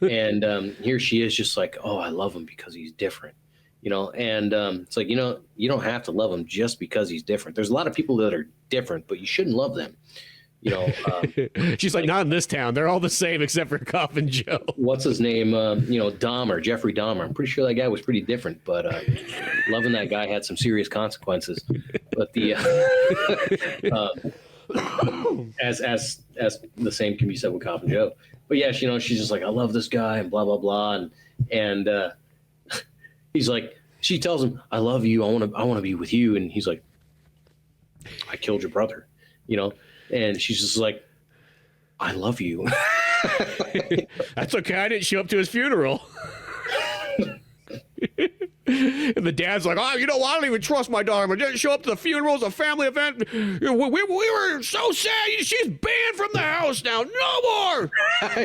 And here she is just like, oh, I love him because he's different. And it's like, you don't have to love him just because he's different. There's a lot of people that are different, but you shouldn't love them. She's like, not in this town. They're all the same except for Coffin Joe. What's his name? Dahmer, Jeffrey Dahmer. I'm pretty sure that guy was pretty different, but loving that guy had some serious consequences. But the as the same can be said with Coffin Joe. But yeah, she's just like, I love this guy and blah blah blah, and he's like, she tells him, I love you. I want to be with you, and he's like, I killed your brother, and she's just like, I love you. That's okay. I didn't show up to his funeral. And the dad's like, I don't even trust my daughter. I didn't show up to the funeral. It's a family event. We were so sad. She's banned from the house now. No more.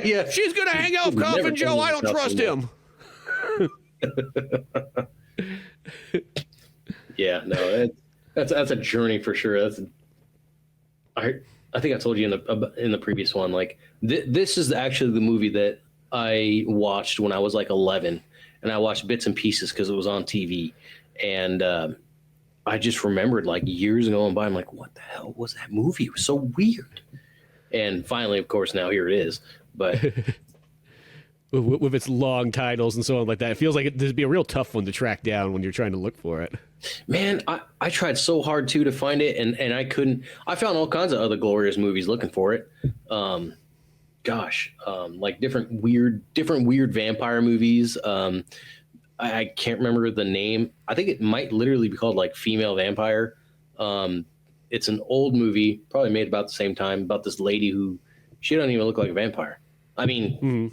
Yeah. She's going to hang out with Coffin Joe. I don't trust him. Yeah, no, that's a journey for sure. I think I told you in the previous one, like this is actually the movie that I watched when I was like 11. And I watched bits and pieces because it was on TV. And I just remembered like years going by, I'm like, what the hell was that movie? It was so weird. And finally, of course, now here it is. But with its long titles and so on like that, it feels like there'd be a real tough one to track down when you're trying to look for it. Man, I tried so hard too to find it, and I couldn't. I found all kinds of other glorious movies looking for it. Like different weird vampire movies. I can't remember the name. I think it might literally be called like Female Vampire. It's an old movie, probably made about the same time, about this lady who she doesn't even look like a vampire. I mean,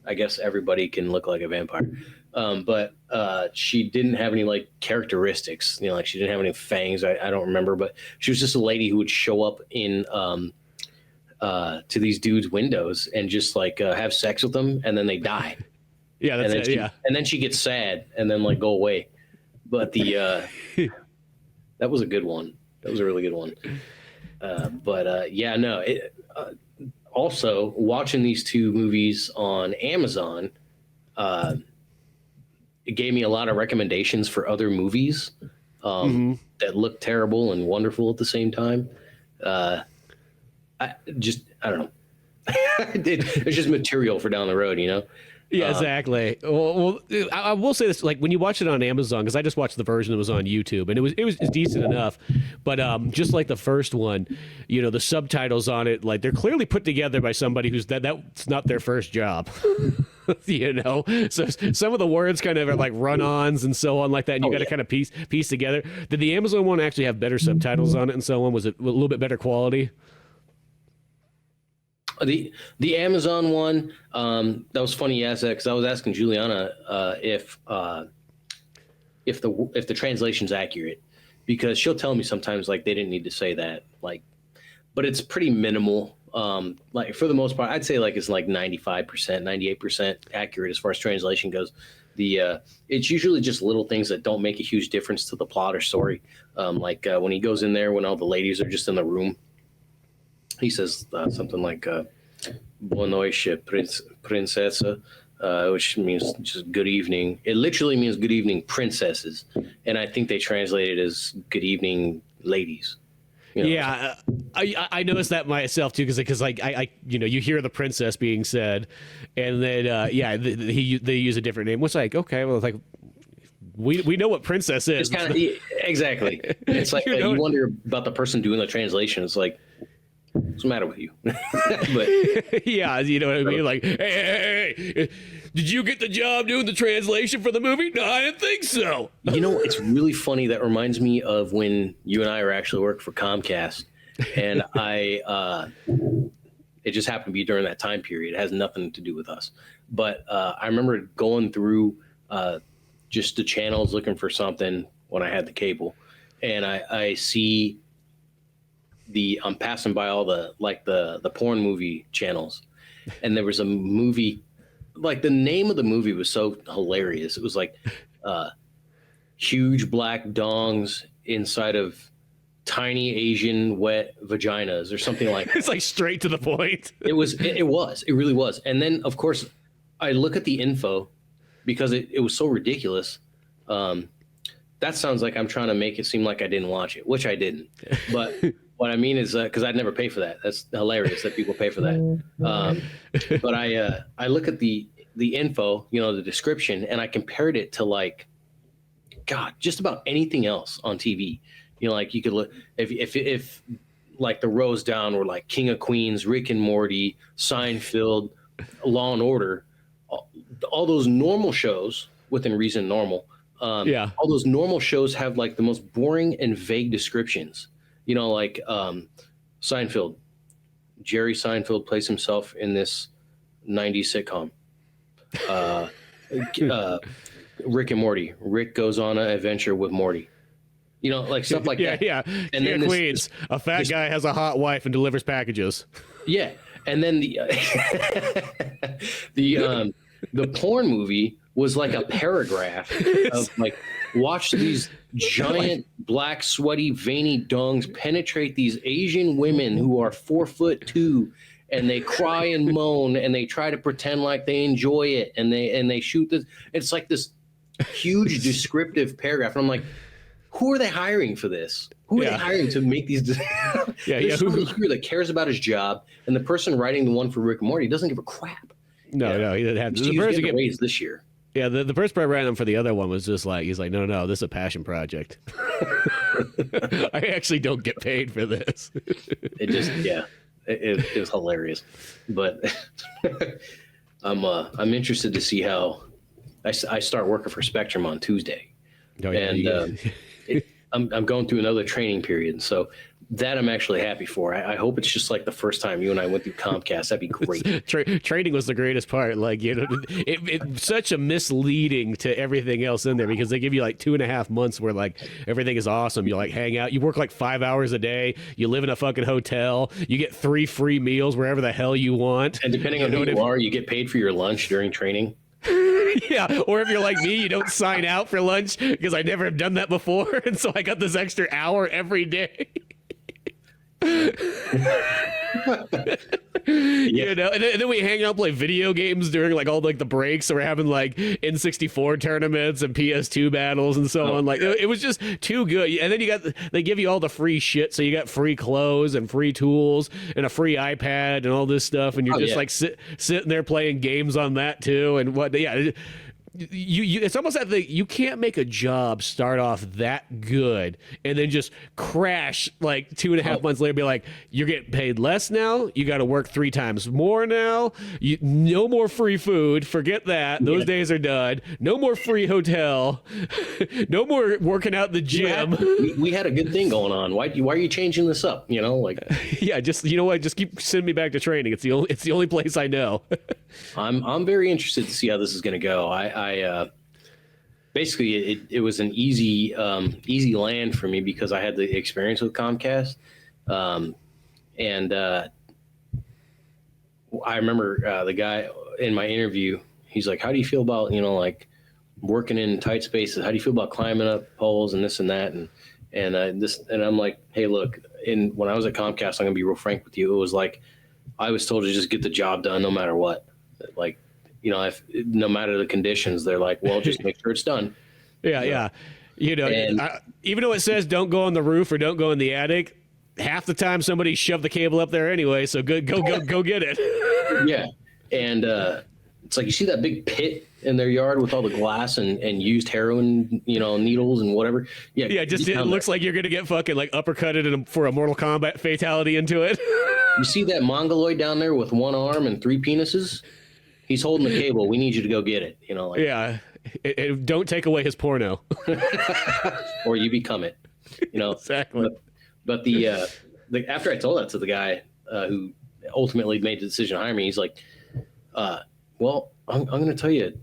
I guess everybody can look like a vampire. But she didn't have any like characteristics, like she didn't have any fangs. I don't remember, but she was just a lady who would show up in to these dudes' windows and just like have sex with them, and then they die. Yeah, that's it. And then she gets sad and then like go away. But that was a good one. That was a really good one. Also watching these two movies on Amazon, it gave me a lot of recommendations for other movies that look terrible and wonderful at the same time. I don't know. It's just material for down the road, you know? Yeah, exactly. Well, I will say this: like when you watch it on Amazon, because I just watched the version that was on YouTube, and it was decent enough. But just like the first one, you know, the subtitles on it, like they're clearly put together by somebody who's that's not their first job. You know, so some of the words kind of are like run-ons and so on, like that, and you got to kind of piece together. Did the Amazon one actually have better subtitles on it and so on? Was it a little bit better quality? The Amazon one, that was funny you asked that, because I was asking Juliana if the translation's accurate, because she'll tell me sometimes like they didn't need to say that, like, but it's pretty minimal. Like for the most part, I'd say like it's like 95%, 98% accurate as far as translation goes. It's usually just little things that don't make a huge difference to the plot or story. Like when he goes in there when all the ladies are just in the room. He says something like "Boa noite, princesa," which means just good evening. It literally means good evening, princesses, and I think they translate it as good evening, ladies. You know? Yeah, I noticed that myself too, because like I you know, you hear the princess being said, and then they use a different name. Which like, okay, well, it's like we know what princess is. It's kind of exactly. It's like you wonder about the person doing the translation. It's like, what's the matter with you? But yeah, you know what I mean? Like, hey, did you get the job doing the translation for the movie? No, I didn't think so. You know, it's really funny. That reminds me of when you and I were actually working for Comcast, and it just happened to be during that time period. It has nothing to do with us. But I remember going through just the channels looking for something when I had the cable, and I see I'm passing by all the porn movie channels, and there was a movie, like the name of the movie was so hilarious. It was like huge black dongs inside of tiny Asian wet vaginas or something like that. It's like straight to the point. It really was. And then of course I look at the info because it was so ridiculous. That sounds like I'm trying to make it seem like I didn't watch it, which I didn't. But what I mean is because I'd never pay for that. That's hilarious that people pay for that. But I look at the info, you know, the description, and I compared it to like, God, just about anything else on TV. You know, like you could look if like the rows down were like King of Queens, Rick and Morty, Seinfeld, Law and Order, all those normal shows within reason normal. All those normal shows have like the most boring and vague descriptions. You know, like Seinfeld. Jerry Seinfeld plays himself in this 90s sitcom. Rick and Morty. Rick goes on an adventure with Morty. You know, like stuff like that. Yeah. And then Queens. A fat guy has a hot wife and delivers packages. Yeah. And then the porn movie was like a paragraph of like, watch these giant black sweaty veiny dongs penetrate these Asian women who are 4'2", and they cry and moan and they try to pretend like they enjoy it, and they shoot this. It's like this huge descriptive paragraph, and I'm like, who are they hiring for this? Who are they hiring to make these? There's somebody here that cares about his job, and the person writing the one for Rick and Morty doesn't give a crap. No, he doesn't have to. The person get raised this year. Yeah, the first part random for the other one was just like, he's like, no, this is a passion project. I actually don't get paid for this. It just, it was hilarious. But I'm interested to see how I start working for Spectrum on Tuesday. I'm going through another training period, so that I'm actually happy for. I hope it's just like the first time you and I went through Comcast. That'd be great. Training was the greatest part. Like, you know, it's such a misleading to everything else in there, because they give you like 2.5 months where like everything is awesome. You like hang out, you work like 5 hours a day, you live in a fucking hotel, you get 3 free meals wherever the hell you want. And depending on who you are, you get paid for your lunch during training. Yeah, or if you're like me, you don't sign out for lunch, because I never have done that before, and so I got this extra hour every day. You know, and then we hang out, play video games during like all like the breaks. So we're having like N64 tournaments and PS2 battles and so on. Like it was just too good. And then they give you all the free shit. So you got free clothes and free tools and a free iPad and all this stuff. And you're just like sitting there playing games on that too. And what? Yeah. It's almost like you can't make a job start off that good and then just crash like 2.5 months later. Be like, you're getting paid less now. You got to work 3 times more now. No more free food. Forget that. Those days are done. No more free hotel. No more working out in the gym. We had a good thing going on. Why are you changing this up? You know, like yeah, just you know what? Just keep sending me back to training. It's the only place I know. I'm very interested to see how this is going to go. I basically it was an easy land for me because I had the experience with Comcast, and I remember the guy in my interview. He's like, "How do you feel about like working in tight spaces? How do you feel about climbing up poles and this and that?" And I'm like, "Hey, look, when I was at Comcast, I'm gonna be real frank with you. It was like I was told to just get the job done no matter what, like." If no matter the conditions, they're like, well, just make sure it's done. Yeah. Even though it says don't go on the roof or don't go in the attic, half the time somebody shoved the cable up there anyway. So go get it. Yeah. And it's like, you see that big pit in their yard with all the glass and used heroin, needles and whatever. Yeah. Yeah. It looks like you're going to get fucking like uppercutted for a Mortal Kombat fatality into it. You see that Mongoloid down there with one arm and 3 penises? He's holding the cable. We need you to go get it. Yeah. Don't take away his porno. Or you become it. Exactly. But the after I told that to the guy who ultimately made the decision to hire me, he's like, well, I'm going to tell you,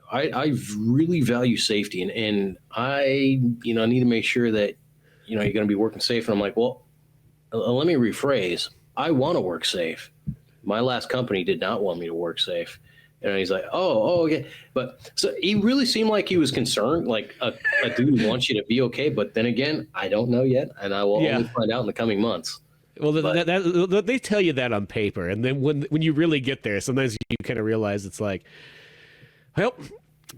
I really value safety and I, need to make sure that, you're going to be working safe. And I'm like, well, let me rephrase. I want to work safe. My last company did not want me to work safe. And he's like, oh, okay. But so he really seemed like he was concerned, like a dude who wants you to be okay. But then again, I don't know yet. And I will only find out in the coming months. Well, they tell you that on paper. And then when you really get there, sometimes you kind of realize it's like, well,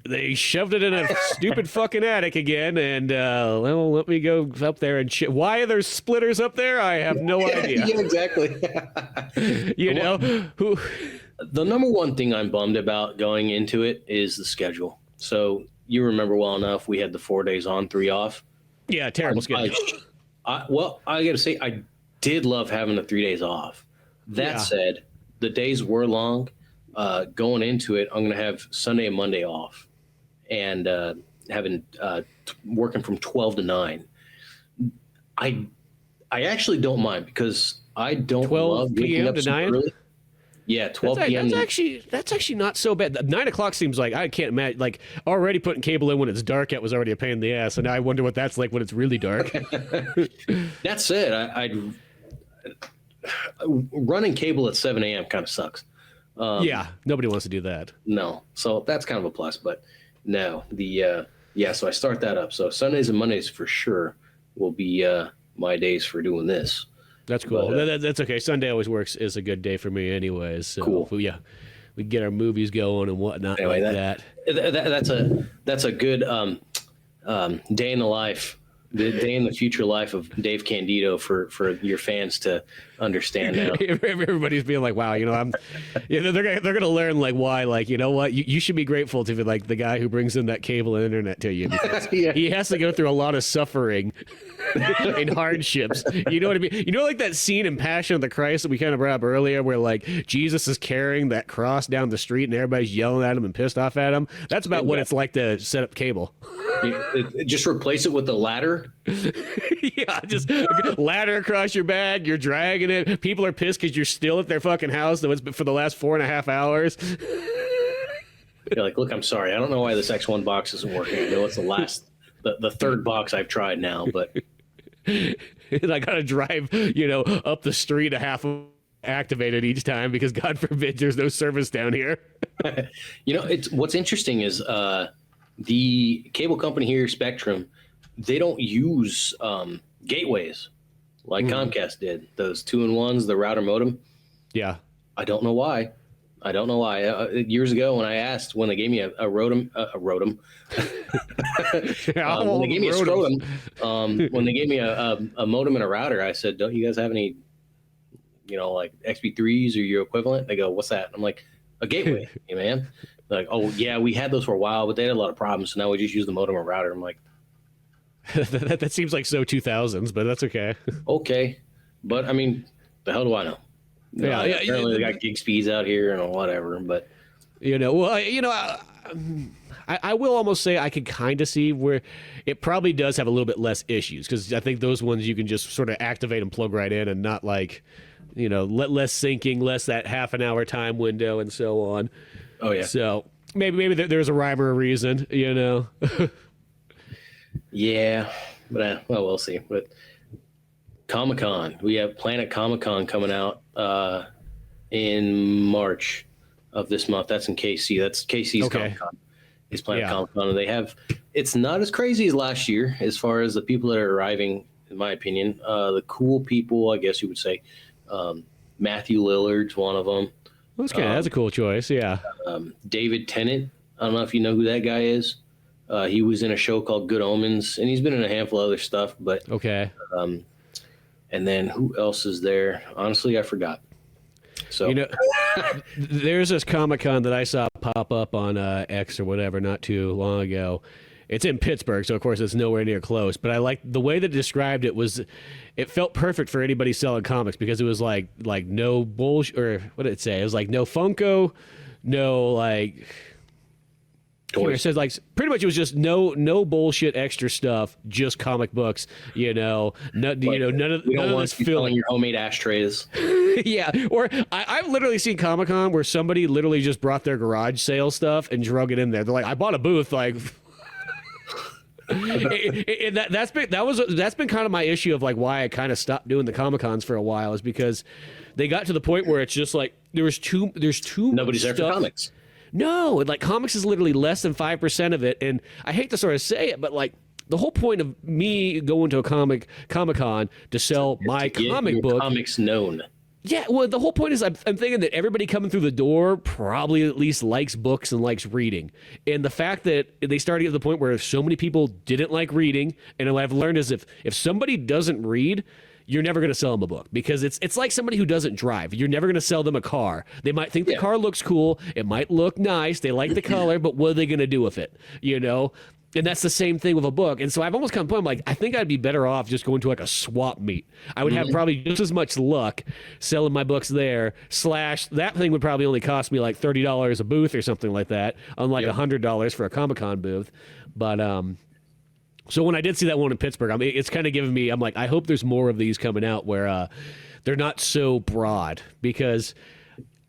they shoved it in a stupid fucking attic again. And, let me go up there and shit. Why are there splitters up there? I have no idea. Yeah, exactly. Who... The number one thing I'm bummed about going into it is the schedule. So you remember well enough, we had the 4 days on, 3 off. Yeah, terrible schedule. I got to say, I did love having the 3 days off. That said, the days were long. Going into it, I'm going to have Sunday and Monday off, and having working from 12 to 9. I actually don't mind because I don't 12 love waking p.m. up to so 9. early. Yeah, 12 p.m. That's actually not so bad. 9 o'clock seems like I can't imagine. Like already putting cable in when it's dark out was already a pain in the ass, and now I wonder what that's like when it's really dark. That said, I'd running cable at 7 a.m. kind of sucks. Yeah, nobody wants to do that. No, so that's kind of a plus. But no, so I start that up. So Sundays and Mondays for sure will be my days for doing this. That's cool. But, that's okay. Sunday always works is a good day for me anyways. So cool. We get our movies going and whatnot anyway, like that. That's a good day in the life, the day in the future life of Dave Candito for your fans to understand now. Everybody's being like, wow, they're gonna learn like why, like, you know what, you should be grateful to be like the guy who brings in that cable and internet to you because he has to go through a lot of suffering and hardships. You know what I mean? Like that scene in Passion of the Christ that we kind of brought up earlier where like Jesus is carrying that cross down the street and everybody's yelling at him and pissed off at him. That's about what it's like to set up cable. Just replace it with the ladder. Yeah, just ladder across your back. You're dragging it. People are pissed because you're still at their fucking house that was for the last 4.5 hours. You're like, look, I'm sorry. I don't know why this X1 box isn't working. I know it's the third box I've tried now, but and I gotta drive, up the street a half activated each time because God forbid there's no service down here. It's what's interesting is the cable company here, Spectrum, they don't use gateways like Comcast did. Those 2-in-1s, the router modem. Yeah. I don't know why. Years ago, when I asked, when they gave me a rotom, when they gave me a scrotum, when they gave me a modem and a router, I said, "Don't you guys have any, like XP3s or your equivalent?" They go, "What's that?" I'm like, "A gateway, hey, man." They're like, "Oh yeah, we had those for a while, but they had a lot of problems, so now we just use the modem and router." I'm like, that seems like so 2000s, but that's okay. Okay, but I mean, the hell do I know? Apparently they got gig speeds out here and whatever, but I will almost say I could kind of see where it probably does have a little bit less issues, because I think those ones you can just sort of activate and plug right in, and not like, less syncing, less that half an hour time window and so on. Oh yeah. So maybe there's a rhyme or a reason, Yeah, but we'll see. But Comic-Con, we have Planet Comic-Con coming out in March of this month. That's in KC. That's KC's Okay. Comic-Con. It's Planet Comic-Con, and it's not as crazy as last year as far as the people that are arriving, in my opinion. The cool people, I guess you would say. Matthew Lillard's one of them. That's a cool choice. Yeah. David Tennant. I don't know if you know who that guy is. He was in a show called Good Omens, and he's been in a handful of other stuff. But okay. And then who else is there? Honestly, I forgot. So there's this Comic-Con that I saw pop up on X or whatever not too long ago. It's in Pittsburgh, so of course it's nowhere near close. But I like the way they described it. It felt perfect for anybody selling comics, because it was like no bullshit, or what did it say? It was like no Funko, no like toys. It says like pretty much it was just no bullshit extra stuff, just comic books. None of this filling your homemade ashtrays. Yeah, or I've literally seen Comic-Con where somebody literally just brought their garage sale stuff and drug it in there. They're like, I bought a booth, like. That's been kind of my issue of like why I kind of stopped doing the Comic-Cons for a while, is because they got to the point where it's just like there's too nobody's there for comics. No, like comics is literally less than 5% of it, and I hate to sort of say it, but like the whole point of me going to a Comic-Con to sell my comic book, comics known. Yeah, well, the whole point is I'm thinking that everybody coming through the door probably at least likes books and likes reading. And the fact that they started to get to the point where so many people didn't like reading, and what I've learned is if somebody doesn't read, you're never going to sell them a book, because it's like somebody who doesn't drive. You're never going to sell them a car. They might think the car looks cool. It might look nice. They like the color, but what are they going to do with it? And that's the same thing with a book. And so I've almost come to a point, I'm like, I think I'd be better off just going to like a swap meet. I would have probably just as much luck selling my books there, / that thing would probably only cost me like $30 a booth or something like that, unlike $100 for a Comic-Con booth. But so when I did see that one in Pittsburgh, it's kind of giving me, I'm like, I hope there's more of these coming out where they're not so broad, because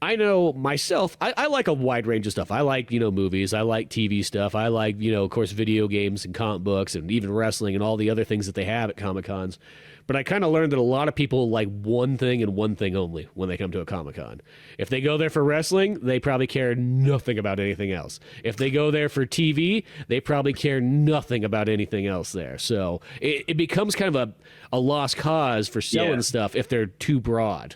I know myself, I like a wide range of stuff. I like, movies. I like TV stuff. I like, of course, video games and comic books and even wrestling and all the other things that they have at Comic-Cons. But I kind of learned that a lot of people like one thing and one thing only when they come to a Comic-Con. If they go there for wrestling, they probably care nothing about anything else. If they go there for TV, they probably care nothing about anything else there. So it becomes kind of a lost cause for selling stuff if they're too broad.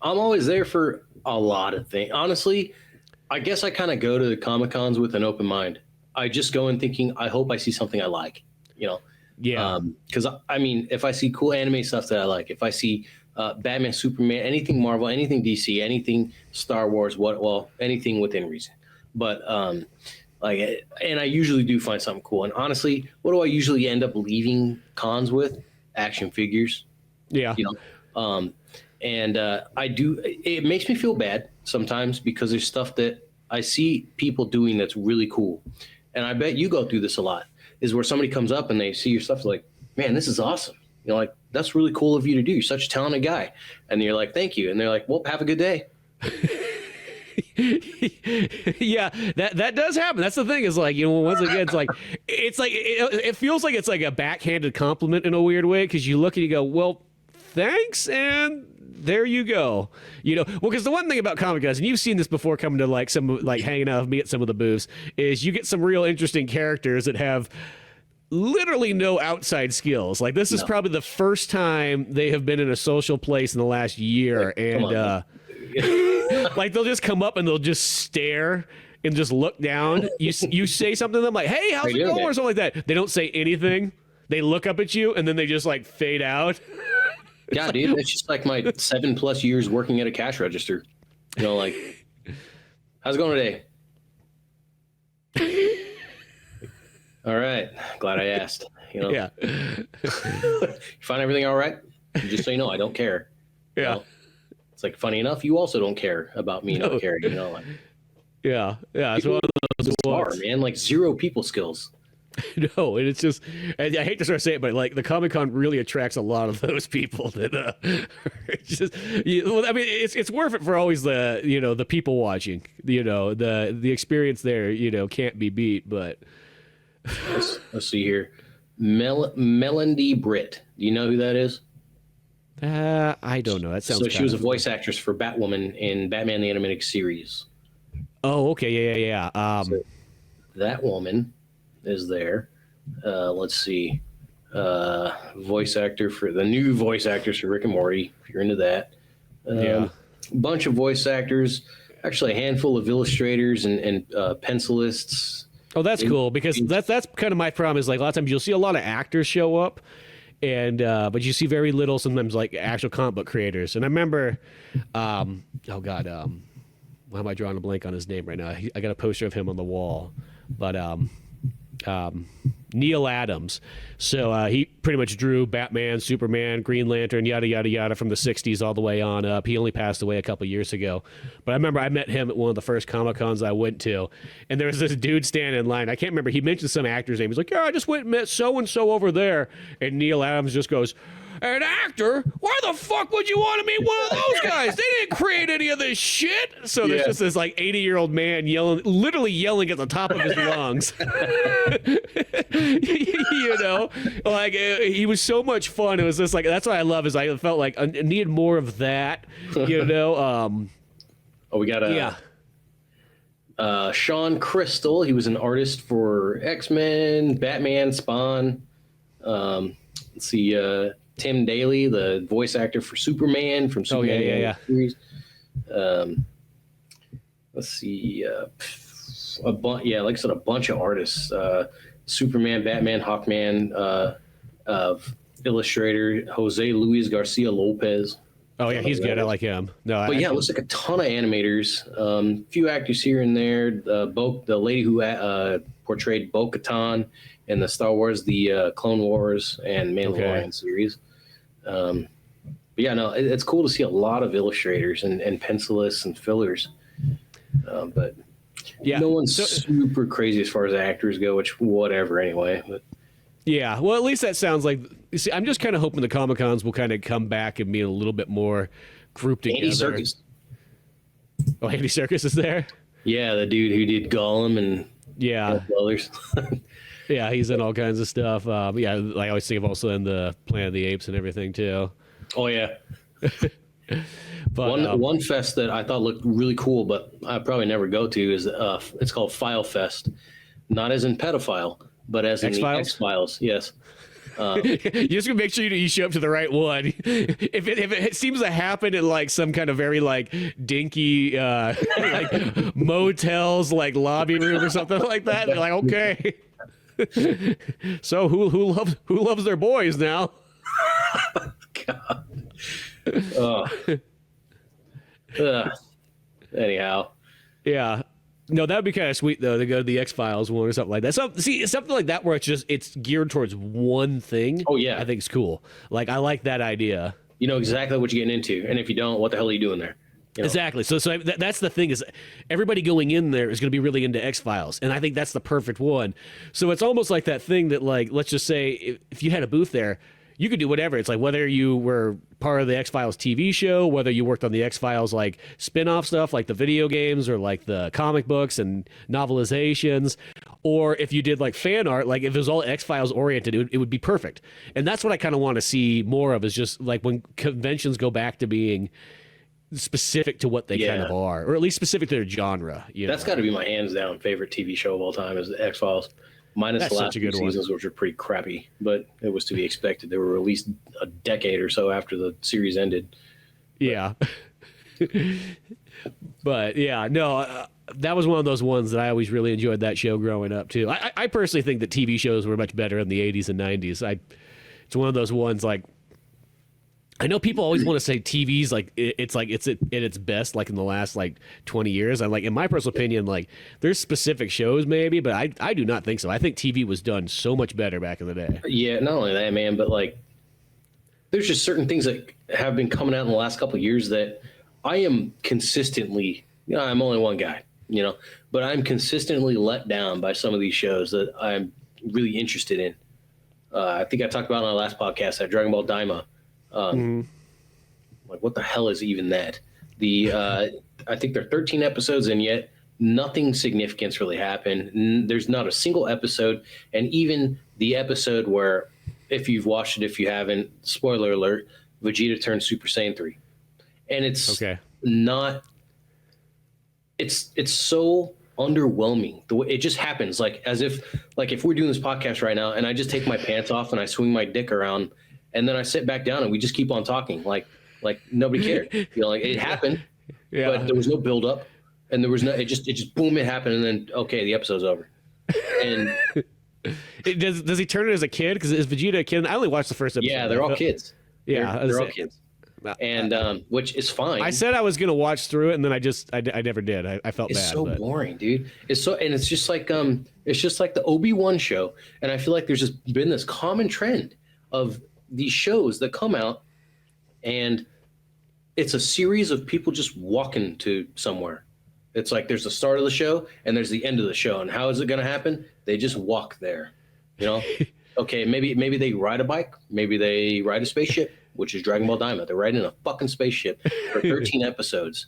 I'm always there for a lot of things. Honestly, I guess I kind of go to the Comic-Cons with an open mind. I just go in thinking, I hope I see something I like, Yeah. Because I mean, if I see cool anime stuff that I like, if I see Batman, Superman, anything Marvel, anything DC, anything Star Wars, anything within reason. But and I usually do find something cool. And honestly, what do I usually end up leaving cons with? Action figures. Yeah. And I do. It makes me feel bad sometimes, because there's stuff that I see people doing that's really cool, and I bet you go through this a lot. Is where somebody comes up and they see your stuff, like, man, this is awesome. Like, that's really cool of you to do. You're such a talented guy, and you're like, thank you, and they're like, well, have a good day. Yeah, that does happen. That's the thing, is like, once again, it feels like it's like a backhanded compliment in a weird way, because you look and you go, well, thanks, and there you go. Because the one thing about Comic-Cons, and you've seen this before coming to hanging out with me at some of the booths, is you get some real interesting characters that have literally no outside skills. Like this is probably the first time they have been in a social place in the last year, and like they'll just come up and they'll just stare and just look down. You say something to them like, "Hey, how's it going?" or something like that. They don't say anything. They look up at you and then they just like fade out. Yeah, dude, it's just like my 7+ years working at a cash register. You know, like, how's it going today? All right, glad I asked. You know, Yeah. You find everything all right? Just so you know, I don't care. Yeah. You know? It's like, funny enough, you also don't care about me not caring. You know, like, Yeah. It's one of those smart, man. Like, zero people skills. No, and it's just, and I hate to sort of say it, but like the Comic-Con really attracts a lot of those people that it's just, I mean, it's worth it for always the, the people watching, the experience there, can't be beat, but. Let's see here. Melanie Britt. Do you know who that is? I don't know. That sounds. So she was a voice actress for Batwoman in Batman the Animated Series. Oh, okay, yeah. So that woman is there. Let's see. Voice actor for the new voice actors for Rick and Morty, if you're into that. Bunch of voice actors, actually a handful of illustrators and pencilists. Oh, that's cool, because that's kind of my problem is like a lot of times you'll see a lot of actors show up, and but you see very little sometimes like actual comic book creators. And I remember, why am I drawing a blank on his name right now? I got a poster of him on the wall, but Neil Adams. So he pretty much drew Batman, Superman, Green Lantern, yada, yada, yada from the 60s all the way on up. He only passed away a couple years ago. But I remember I met him at one of the first Comic-Cons I went to, and there was this dude standing in line. I can't remember. He mentioned some actor's name. He's like, yeah, I just went and met so-and-so over there. And Neil Adams just goes, an actor? Why the fuck would you want to meet one of those guys? They didn't create any of this shit. So there's just this like 80-year-old man literally yelling at the top of his lungs. Like he was so much fun. It was just like, that's what I love is I felt like I needed more of that, we got Sean Crystal. He was an artist for X-Men, Batman, Spawn. Let's see, Tim Daly, the voice actor for Superman from Superman series. Let's see, like I said, a bunch of artists. Superman, Batman, Hawkman, illustrator Jose Luis Garcia Lopez. Oh yeah, he's good. I like him. But it looks like a ton of animators. Few actors here and there. The lady who portrayed Bo-Katan in the Star Wars, the Clone Wars, and Mandalorian series. It's cool to see a lot of illustrators and pencilists and fillers. But no one's super crazy as far as actors go, which whatever anyway. But yeah, well, at least that sounds like. You see, I'm just kind of hoping the Comic-Cons will kind of come back and be a little bit more grouped together. Andy Serkis. Oh, Andy Serkis is there? Yeah, the dude who did Gollum and others. Yeah, he's in all kinds of stuff. Like I always think of also in the Planet of the Apes and everything too. Oh yeah. But one fest that I thought looked really cool, but I probably never go to is it's called File Fest, not as in pedophile, but as in the X-Files. Yes. You just gonna make sure you show up to the right one. If it seems to happen in like some kind of very like dinky like motels like lobby room or something like that, they're like, okay. So who loves their boys now? God. Anyhow. Yeah. No, that would be kind of sweet though to go to the X-Files one or something like that. So see, something like that where it's geared towards one thing. Oh yeah, I think it's cool. Like I like that idea. You know exactly what you're getting into, and if you don't, what the hell are you doing there? Exactly. So that's the thing is everybody going in there is going to be really into X-Files, and I think that's the perfect one. So it's almost like that thing that like let's just say if you had a booth there, you could do whatever. It's like whether you were part of the X-Files TV show, whether you worked on the X-Files like spin-off stuff like the video games or like the comic books and novelizations, or if you did like fan art, like if it was all X-Files oriented, it would be perfect. And that's what I kind of want to see more of is just like when conventions go back to being specific to what they kind of are, or at least specific to their genre. That's got to be my hands down favorite TV show of all time is the X-Files. minus That's the such last a two good one. seasons, which were pretty crappy, but it was to be expected. They were released a decade or so after the series ended. Yeah. But yeah, no, that was one of those ones that I always really enjoyed that show growing up too. I personally think that TV shows were much better in the 80s and 90s. It's one of those ones like, I know people always want to say TV's like it's at its best like in the last like 20 years. I'm like, in my personal opinion, like there's specific shows maybe, but I do not think so. I think TV was done so much better back in the day. Yeah, not only that, man, but like there's just certain things that have been coming out in the last couple of years that I am consistently, I'm only one guy, but I'm consistently let down by some of these shows that I'm really interested in. I think I talked about on our last podcast that Dragon Ball Daima. Like, what the hell is even that? I think there are 13 episodes, and yet nothing significant really happened. There's not a single episode, and even the episode where, if you've watched it, if you haven't, spoiler alert, Vegeta turns Super Saiyan 3, and it's not. It's so underwhelming the way it just happens, like as if we're doing this podcast right now, and I just take my pants off and I swing my dick around. And then I sit back down and we just keep on talking like nobody cared. Like it happened, but there was no build up, and there was no. It just boom, it happened, and then okay, the episode's over. And does he turn it as a kid? Because is Vegeta a kid? I only watched the first episode. Yeah, they're all kids. Yeah, they're all kids, and which is fine. I said I was gonna watch through it, and then I never did. I felt it's bad. So boring, dude. It's just like the Obi-Wan show, and I feel like there's just been this common trend of these shows that come out, and it's a series of people just walking to somewhere. It's like there's the start of the show and there's the end of the show, and how is it going to happen? They just walk there, Okay, maybe they ride a bike, maybe they ride a spaceship, which is Dragon Ball Daima. They're riding a fucking spaceship for 13 episodes.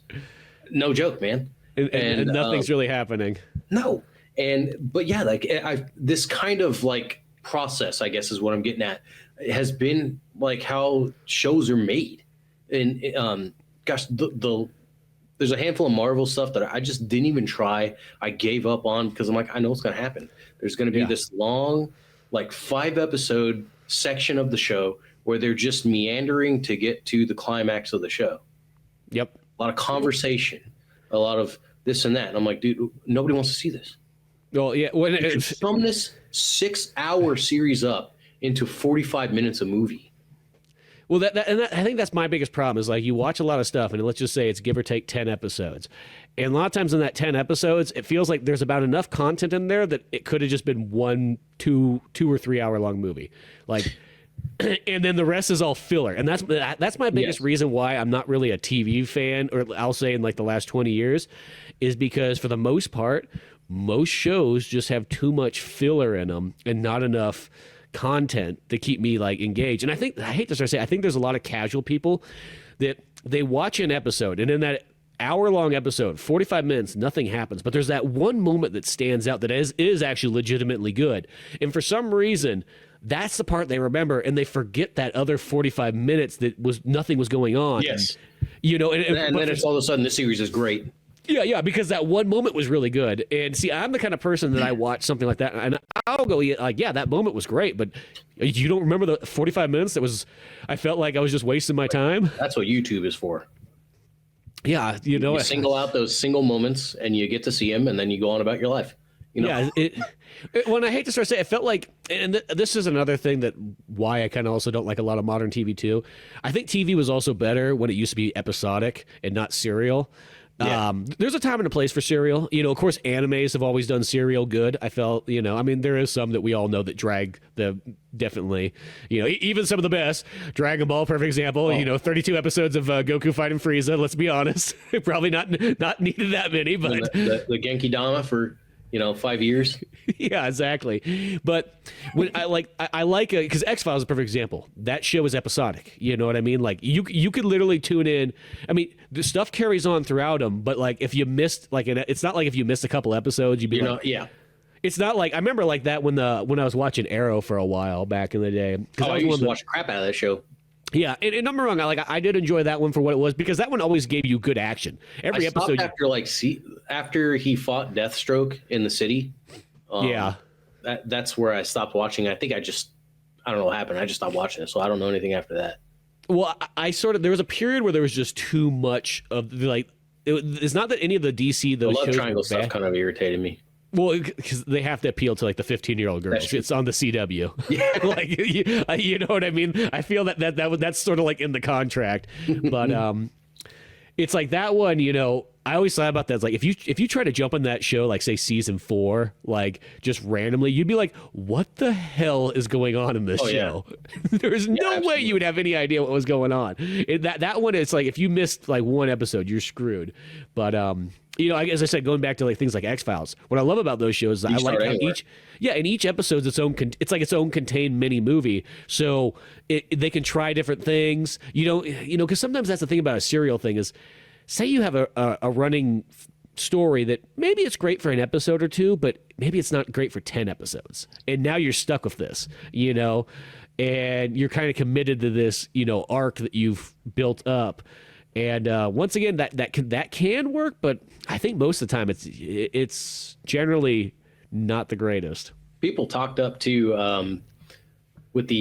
No joke, man. And nothing's really happening. No, but yeah, like this kind of like process, I guess, is what I'm getting at. It has been like how shows are made, and gosh, there's a handful of Marvel stuff that I just didn't even try. I gave up on because I'm like, I know what's going to happen. There's going to be this long, like 5-episode section of the show where they're just meandering to get to the climax of the show. Yep, a lot of conversation, a lot of this and that, and I'm like, dude, nobody wants to see this. Well, yeah, sum this 6-hour series up into 45 minutes a movie. Well, I think that's my biggest problem is like you watch a lot of stuff, and let's just say it's give or take 10 episodes. And a lot of times in that 10 episodes, it feels like there's about enough content in there that it could have just been 1, 2 or 3 hour long movie. Like, and then the rest is all filler. And that's my biggest reason why I'm not really a TV fan, or I'll say in like the last 20 years, is because for the most part, most shows just have too much filler in them and not enough content to keep me like engaged. And I hate to start saying, I think there's a lot of casual people that they watch an episode, and in that hour-long episode, 45 minutes, nothing happens. But there's that one moment that stands out that is actually legitimately good. And for some reason, that's the part they remember, and they forget that other 45 minutes that nothing was going on. Yes. And then it's all of a sudden the series is great. Yeah, because that one moment was really good. And see, I'm the kind of person that I watch something like that, and I'll go like, yeah, that moment was great, but you don't remember the 45 minutes I felt like I was just wasting my time? That's what YouTube is for. Yeah, you single out those single moments, and you get to see them, and then you go on about your life. Yeah, when I hate to start saying, it felt like, and this is another thing that why I kind of also don't like a lot of modern TV too. I think TV was also better when it used to be episodic and not serial. Yeah. There's a time and a place for serial. Of course, animes have always done serial good. I felt, there is some that we all know that drag definitely, even some of the best. Dragon Ball, perfect example. 32 episodes of Goku fighting Frieza. Let's be honest, probably not needed that many, but the Genki Dama for 5 years. Yeah, exactly. But when I like because X-Files is a perfect example. That show is episodic. You know what I mean? Like you could literally tune in. I mean, the stuff carries on throughout them. But like if you missed it's not like if you missed a couple episodes, you'd be yeah. It's not like I remember like that when I was watching Arrow for a while back in the day. I used to watch the crap out of that show. Yeah, and don't get me wrong, I did enjoy that one for what it was because that one always gave you good action. Every episode after he fought Deathstroke in the city. Yeah. that's where I stopped watching. I think I don't know what happened. I just stopped watching it, so I don't know anything after that. Well, I sort of, there was a period where there was just too much of the, like, it's not that any of the DC, those The love shows triangle were stuff bad. kind of irritated me. Well, because they have to appeal to like the 15-year-old girls. true. It's on the CW. Yeah. Like you know what I mean? I feel that's sort of like in the contract. But it's like that one, you know, I always thought about that. It's like if you try to jump on that show, like say season 4, like just randomly, you'd be like, what the hell is going on in this show? Yeah. There's no way absolutely. you would have any idea what was going on. That one, it's like if you missed like one episode, you're screwed. But you know, as I said, going back to like things like X-Files, what I love about those shows is I like how each episode's its own, it's like its own contained mini movie. So they can try different things. You know, because sometimes that's the thing about a serial thing is, say you have a running story that maybe it's great for an episode or two, but maybe it's not great for 10 episodes. And now you're stuck with this, you know, and you're kind of committed to this, you know, arc that you've built up. And once again, that can work, but I think most of the time it's generally not the greatest. People talked up to with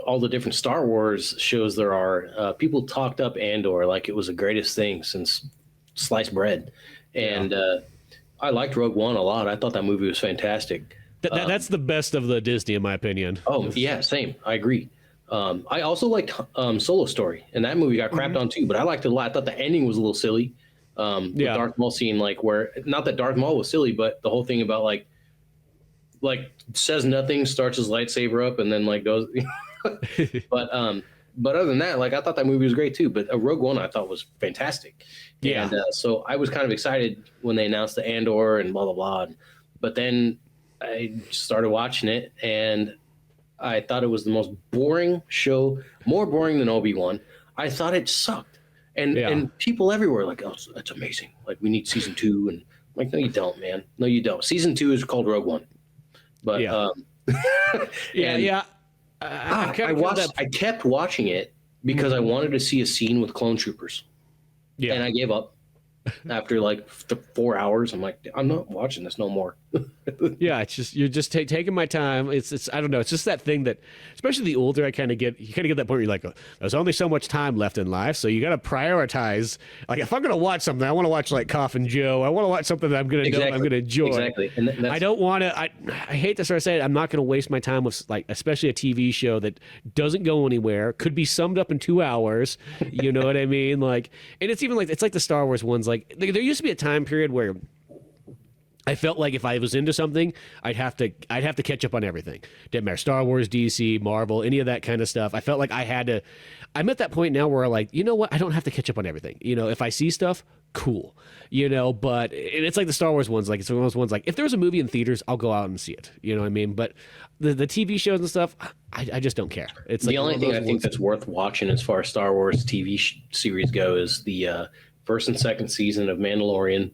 all the different Star Wars shows there are. People talked up Andor like it was the greatest thing since sliced bread, and I liked Rogue One a lot. I thought that movie was fantastic. That's the best of the Disney, in my opinion. Oh yeah, same. I agree. I also liked Solo Story, and that movie got crapped on too, but I liked it a lot. I thought the ending was a little silly. The Darth Maul scene, like where not that Darth Maul was silly, but the whole thing about like says nothing, starts his lightsaber up, and then like goes. But other than that, like I thought that movie was great too. But Rogue One I thought was fantastic. Yeah. And so I was kind of excited when they announced the Andor and blah blah blah. But then I started watching it, and I thought it was the most boring show, more boring than Obi-Wan. I thought it sucked. And people everywhere like, oh, that's amazing. Like we need season 2, and I'm like, no, you don't, man. No, you don't. Season 2 is called Rogue One. But I kept watching it because I wanted to see a scene with clone troopers. Yeah. And I gave up after like 4 hours. I'm like, I'm not watching this no more. Yeah, it's just you're just taking my time. It's I don't know. It's just that thing that, especially the older I kind of get, you kind of get that point where you're like, oh, there's only so much time left in life, so you got to prioritize. Like if I'm gonna watch something, I want to watch like Coffin Joe. I want to watch something that I'm gonna know I'm gonna enjoy. Exactly. And I don't want to. I hate to sort of say it. I'm not gonna waste my time with like, especially a TV show that doesn't go anywhere. Could be summed up in 2 hours. You know what I mean? Like, and it's even like it's like the Star Wars ones. Like there used to be a time period where I felt like if I was into something, I'd have to catch up on everything. Didn't matter, Star Wars, DC, Marvel, any of that kind of stuff. I felt like I had to. I'm at that point now where I'm like, you know what? I don't have to catch up on everything. You know, if I see stuff, cool. You know, but it's like the Star Wars ones. Like it's one of those ones. Like if there's a movie in theaters, I'll go out and see it. You know what I mean? But the TV shows and stuff, I just don't care. It's the like only thing I think that's worth watching as far as Star Wars TV series go is the first and second season of Mandalorian,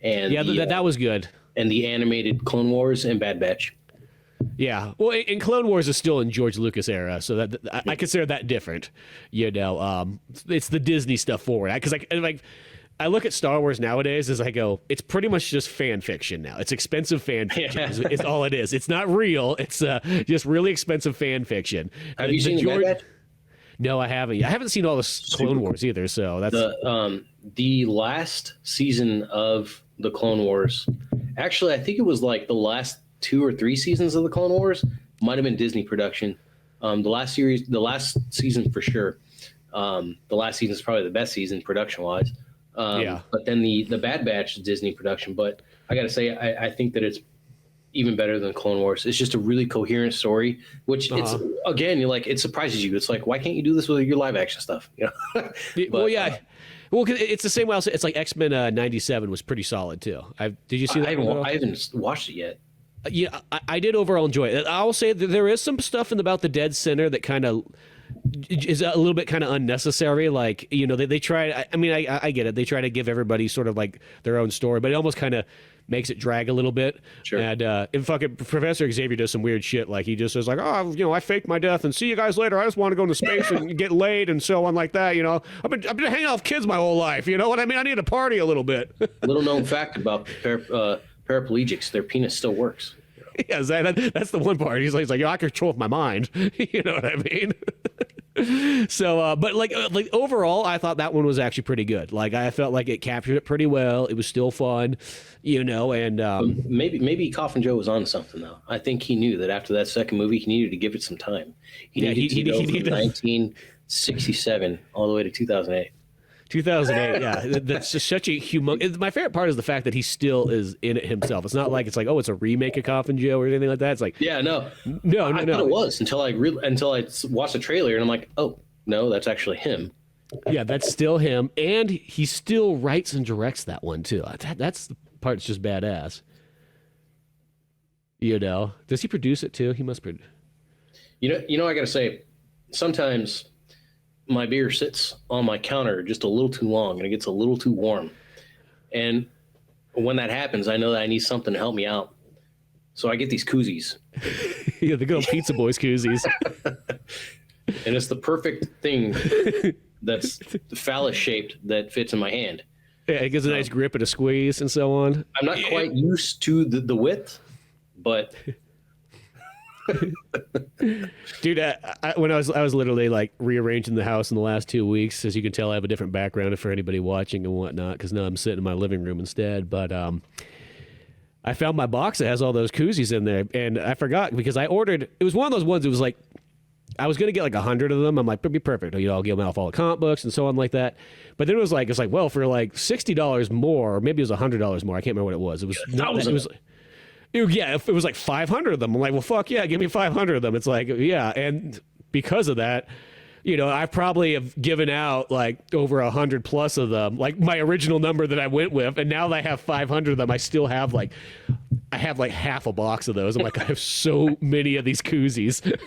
and that was good. And the animated Clone Wars and Bad Batch. Yeah, well, and Clone Wars is still in George Lucas era, so that I consider that different. You know, it's the Disney stuff forward. Because I look at Star Wars nowadays as I go, it's pretty much just fan fiction now. It's expensive fan fiction. It's all it is. It's not real. It's just really expensive fan fiction. Have you seen Bad Batch? No, I haven't. I haven't seen all the Clone Wars either. So that's the last season of the Clone Wars. Actually, I think it was like the last 2 or 3 seasons of the Clone Wars might have been Disney production. The last season for sure. The last season is probably the best season production wise. But then the Bad Batch is Disney production. But I got to say, I think that it's even better than Clone Wars. It's just a really coherent story, which it's again, you're like, it surprises you. It's like, why can't you do this with your live action stuff? You know? But, well, cause it's the same way. It's like X-Men '97 was pretty solid too. Did you see that? I haven't watched it yet. Yeah, I did overall enjoy it. I will say that there is some stuff about the Dead Center that kind of is a little bit kind of unnecessary. Like, you know, they try. I mean, I get it. They try to give everybody sort of like their own story, but it almost kind of makes it drag a little bit. Sure. And fucking Professor Xavier does some weird shit. Like he just says like, oh, you know, I faked my death and see you guys later. I just want to go into space and get laid and so on like that. You know, I've been hanging out with kids my whole life. You know what I mean? I need to party a little bit. Little known fact about paraplegics: their penis still works. Yeah, that's the one part. He's like, I control my mind. You know what I mean? So, but like overall, I thought that one was actually pretty good. Like, I felt like it captured it pretty well. It was still fun, you know, and maybe Coffin Joe was on something though. I think he knew that after that second movie, he needed to give it some time. He needed to go from 1967 all the way to 2008. 2008, yeah, that's just such a humongous. My favorite part is the fact that he still is in it himself. It's not like it's like, oh, it's a remake of Coffin Joe or anything like that. It's like, yeah, no. I thought it was until I watched the trailer and I'm like, oh no, that's actually him. Yeah, that's still him, and he still writes and directs that one too. That's the part that's just badass. You know, does he produce it too? He must produce. You know, I gotta say, sometimes my beer sits on my counter just a little too long and it gets a little too warm. And when that happens, I know that I need something to help me out. So I get these koozies. Yeah, the good old Pizza Boys koozies. And it's the perfect thing that's phallus shaped that fits in my hand. Yeah, it gives a nice grip and a squeeze and so on. I'm not quite used to the width, but... Dude, when I was literally like rearranging the house in the last 2 weeks, as you can tell, I have a different background for anybody watching and whatnot, because now I'm sitting in my living room instead. But I found my box that has all those koozies in there, and I forgot because I ordered. It was one of those ones. It was like I was gonna get like 100 of them. I'm like, it'd be perfect. You know, I'll give them off all the comic books and so on like that. But then it's like, well, for like $60 more, or maybe it was $100 more. I can't remember what it was. It was it was. Yeah, if it was like 500 of them, I'm like, well, fuck yeah, give me 500 of them. It's like, yeah, and because of that, you know, I probably have given out like over 100 plus of them, like my original number that I went with, and now that I have 500 of them, I still have like, I have like half a box of those. I'm like, I have so many of these koozies.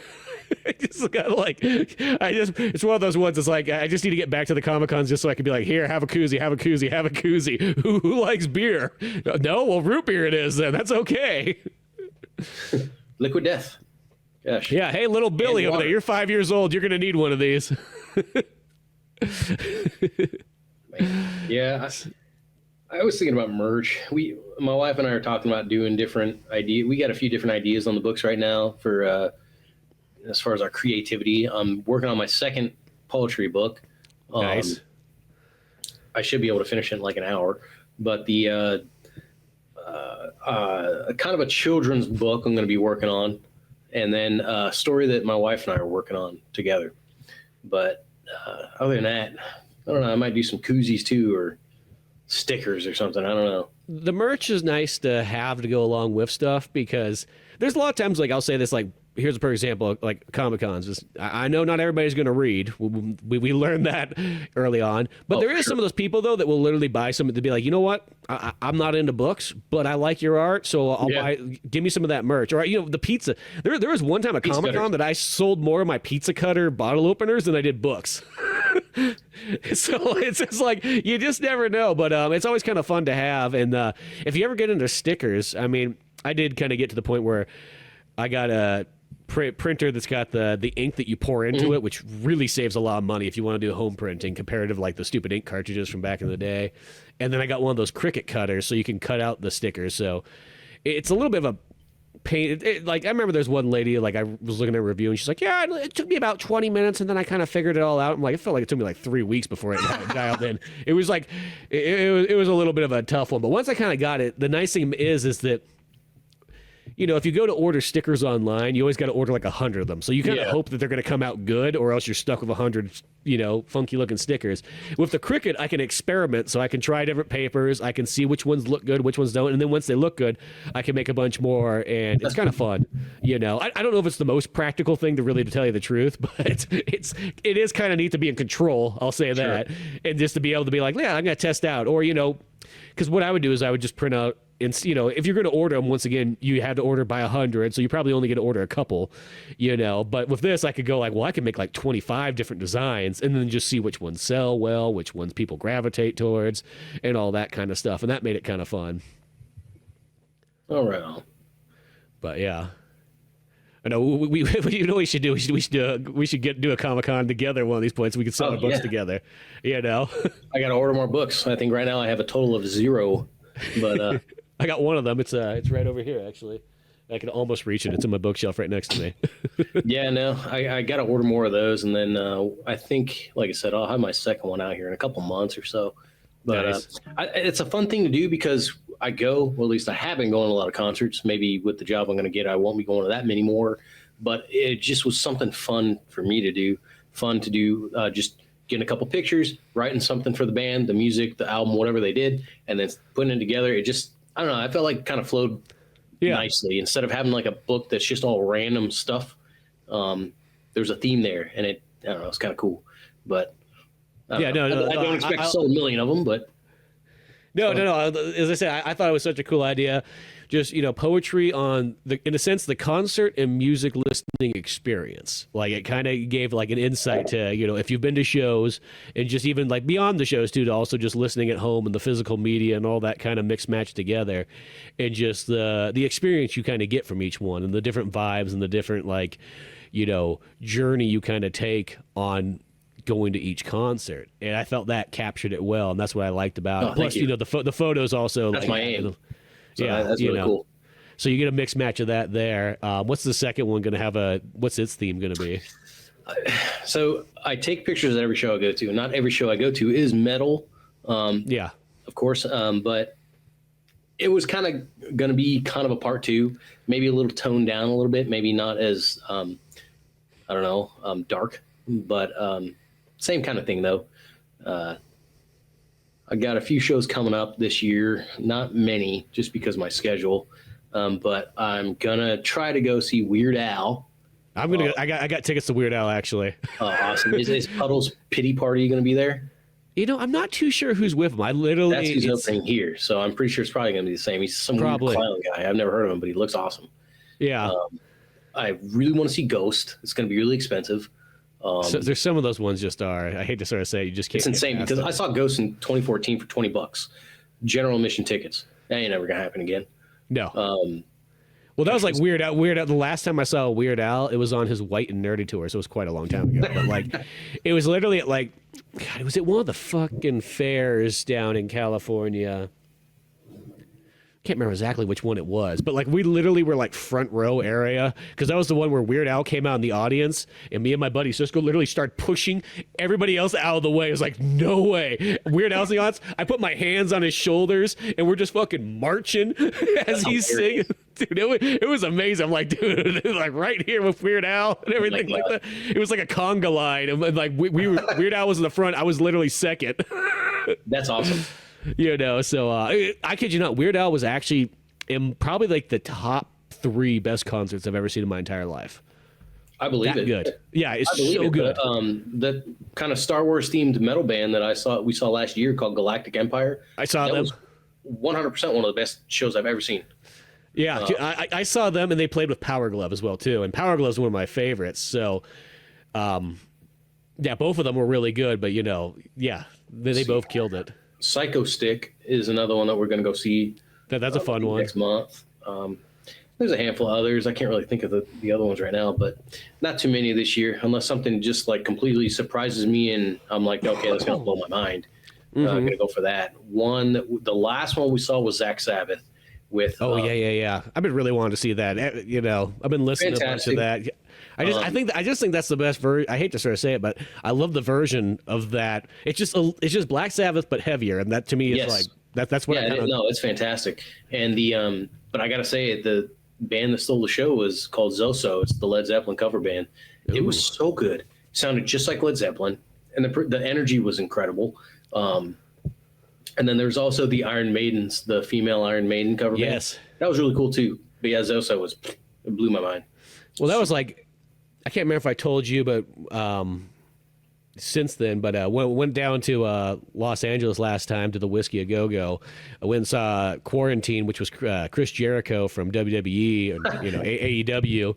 I just got like, it's one of those ones. It's like, I just need to get back to the Comic-Cons just so I can be like, here, have a koozie, have a koozie, have a koozie. Who likes beer? No, well, root beer it is then. That's okay. Liquid Death. Gosh. Yeah. Hey, little Billy over there. You're 5 years old. You're going to need one of these. Yeah. I was thinking about merch. My wife and I are talking about doing different ideas. We got a few different ideas on the books right now for, as far as our creativity. I'm working on my second poetry book. Nice. I should be able to finish it in like an hour, but the kind of a children's book I'm going to be working on, and then a story that my wife and I are working on together. But other than that, I don't know. I might do some koozies too, or stickers or something. I don't know. The merch is nice to have to go along with stuff, because there's a lot of times, like, I'll say this, like, here's a perfect example, like Comic-Cons. I know not everybody's going to read. We learned that early on. But there is some of those people, though, that will literally buy something to be like, you know what? I'm not into books, but I like your art, so I'll buy. Give me some of that merch. Or, you know, the pizza. There was one time at Comic-Con that I sold more of my pizza cutter bottle openers than I did books. So it's just like, you just never know. But it's always kind of fun to have. And if you ever get into stickers, I mean, I did kind of get to the point where I got a printer that's got the ink that you pour into it, which really saves a lot of money if you want to do home printing compared to like the stupid ink cartridges from back in the day. And then I got one of those Cricut cutters so you can cut out the stickers. So it's a little bit of a pain. Like, I remember there's one lady, like, I was looking at a review and she's like, yeah, it took me about 20 minutes and then I kind of figured it all out. I'm like, it felt like it took me like 3 weeks before I got it dialed in. It was like, it was a little bit of a tough one. But once I kind of got it, the nice thing is that, you know, if you go to order stickers online, you always got to order like 100 of them. So you kind of hope that they're going to come out good, or else you're stuck with 100, you know, funky looking stickers. With the Cricut, I can experiment. So I can try different papers. I can see which ones look good, which ones don't. And then once they look good, I can make a bunch more. And it's kind of fun. You know, I don't know if it's the most practical thing to tell you the truth, but it is kind of neat to be in control. I'll say that. And just to be able to be like, yeah, I'm going to test out. Or, you know, because what I would do is I would just print out, and, you know, if you're going to order them, once again, you had to order by 100, so you probably only get to order a couple, you know. But with this, I could go like, well, I can make like 25 different designs and then just see which ones sell well, which ones people gravitate towards, and all that kind of stuff. And that made it kind of fun. All right. But yeah. I know we you know what we should do. We should do a Comic-Con together one of these points. We could sell our books together. You know. I got to order more books. I think right now I have a total of 0, but. I got one of them. It's right over here, actually. I can almost reach it. It's in my bookshelf right next to me. Yeah, no, I got to order more of those. And then I think, like I said, I'll have my second one out here in a couple months or so. But Nice. it's a fun thing to do because I go, well, at least I have been going to a lot of concerts. Maybe with the job I'm going to get, I won't be going to that many more. But it just was something fun for me to do. Just getting a couple pictures, writing something for the band, the music, the album, whatever they did, and then putting it together. It just, I don't know, I felt like it kind of flowed nicely. Instead of having like a book that's just all random stuff, there's a theme there, and I don't know, it's kind of cool. But I don't expect to sell a million of them, but No. As I said, I thought it was such a cool idea. Just, poetry in a sense, the concert and music listening experience. Like, it kind of gave like an insight to, if you've been to shows and just even like beyond the shows too, to also just listening at home and the physical media and all that kind of mixed match together, and just the experience you kind of get from each one and the different vibes and the different like, journey you kind of take on going to each concert. And I felt that captured it well, and that's what I liked about it. Plus, the photos also. That's like, my aim. So yeah, that's really cool. So you get a mixed match of that there. What's the second one going to have what's its theme going to be? So I take pictures at every show I go to. Not every show I go to is metal. Yeah. Of course. But it was kind of going to be kind of a part two, maybe a little toned down a little bit, maybe not as, dark, but same kind of thing though. I got a few shows coming up this year, not many, just because of my schedule. But I'm gonna try to go see Weird Al. I got tickets to Weird Al actually. Oh, awesome! Is Puddle's Pity Party going to be there? I'm not too sure who's with him. That's who's opening here, so I'm pretty sure it's probably going to be the same. He's some weird clown guy. I've never heard of him, but he looks awesome. Yeah. I really want to see Ghost. It's going to be really expensive. So there's some of those ones just are. I hate to sort of say, you just can't. It's insane because I saw Ghost in 2014 for $20, general admission tickets. That ain't never gonna happen again. No. Well, that was like Weird Al. The last time I saw Weird Al, it was on his White and Nerdy tour, so it was quite a long time ago. But like, it was literally at like, God, it was at one of the fucking fairs down in California. Can't remember exactly which one it was, but like we literally were like front row area because that was the one where Weird Al came out in the audience, and me and my buddy Cisco literally started pushing everybody else out of the way. It was like, no way. Weird Al's in the audience. I put my hands on his shoulders, and we're just fucking marching as he's singing. Dude, it was amazing. I'm like, dude, like right here with Weird Al and everything like that. It was like a conga line, and like we were, Weird Al was in the front. I was literally second. That's awesome. So I kid you not, Weird Al was actually in probably like the top 3 best concerts I've ever seen in my entire life. I believe that it. Good. Yeah, it's so good. The kind of Star Wars themed metal band that we saw last year called Galactic Empire. I saw them. Was 100% one of the best shows I've ever seen. Yeah, I saw them, and they played with Power Glove as well too. And Power Glove is one of my favorites. So, yeah, both of them were really good. But they both killed it. Psycho Stick is another one that we're going to go see. That's a fun one. Next month. There's a handful of others. I can't really think of the other ones right now, but not too many this year, unless something just like completely surprises me and I'm like, okay, that's going to blow my mind. I'm going to go for that. The last one we saw was Zach Sabbath with. Oh, yeah. I've been really wanting to see that. I've been listening to a bunch of that. I just think that's the best version. I hate to sort of say it, but I love the version of that. It's just Black Sabbath but heavier, and that to me is like that's what. Yeah, no, it's fantastic. And but I gotta say, the band that stole the show was called Zoso. It's the Led Zeppelin cover band. Ooh. It was so good. It sounded just like Led Zeppelin, and the energy was incredible. And then there's also the Iron Maidens, the female Iron Maiden cover band. Yes, that was really cool too. But yeah, Zoso it blew my mind. Well, that was like. I can't remember if I told you, but since then, but went down to Los Angeles last time to the Whiskey A Go Go. I went and saw Quarantine, which was Chris Jericho from WWE, and AEW.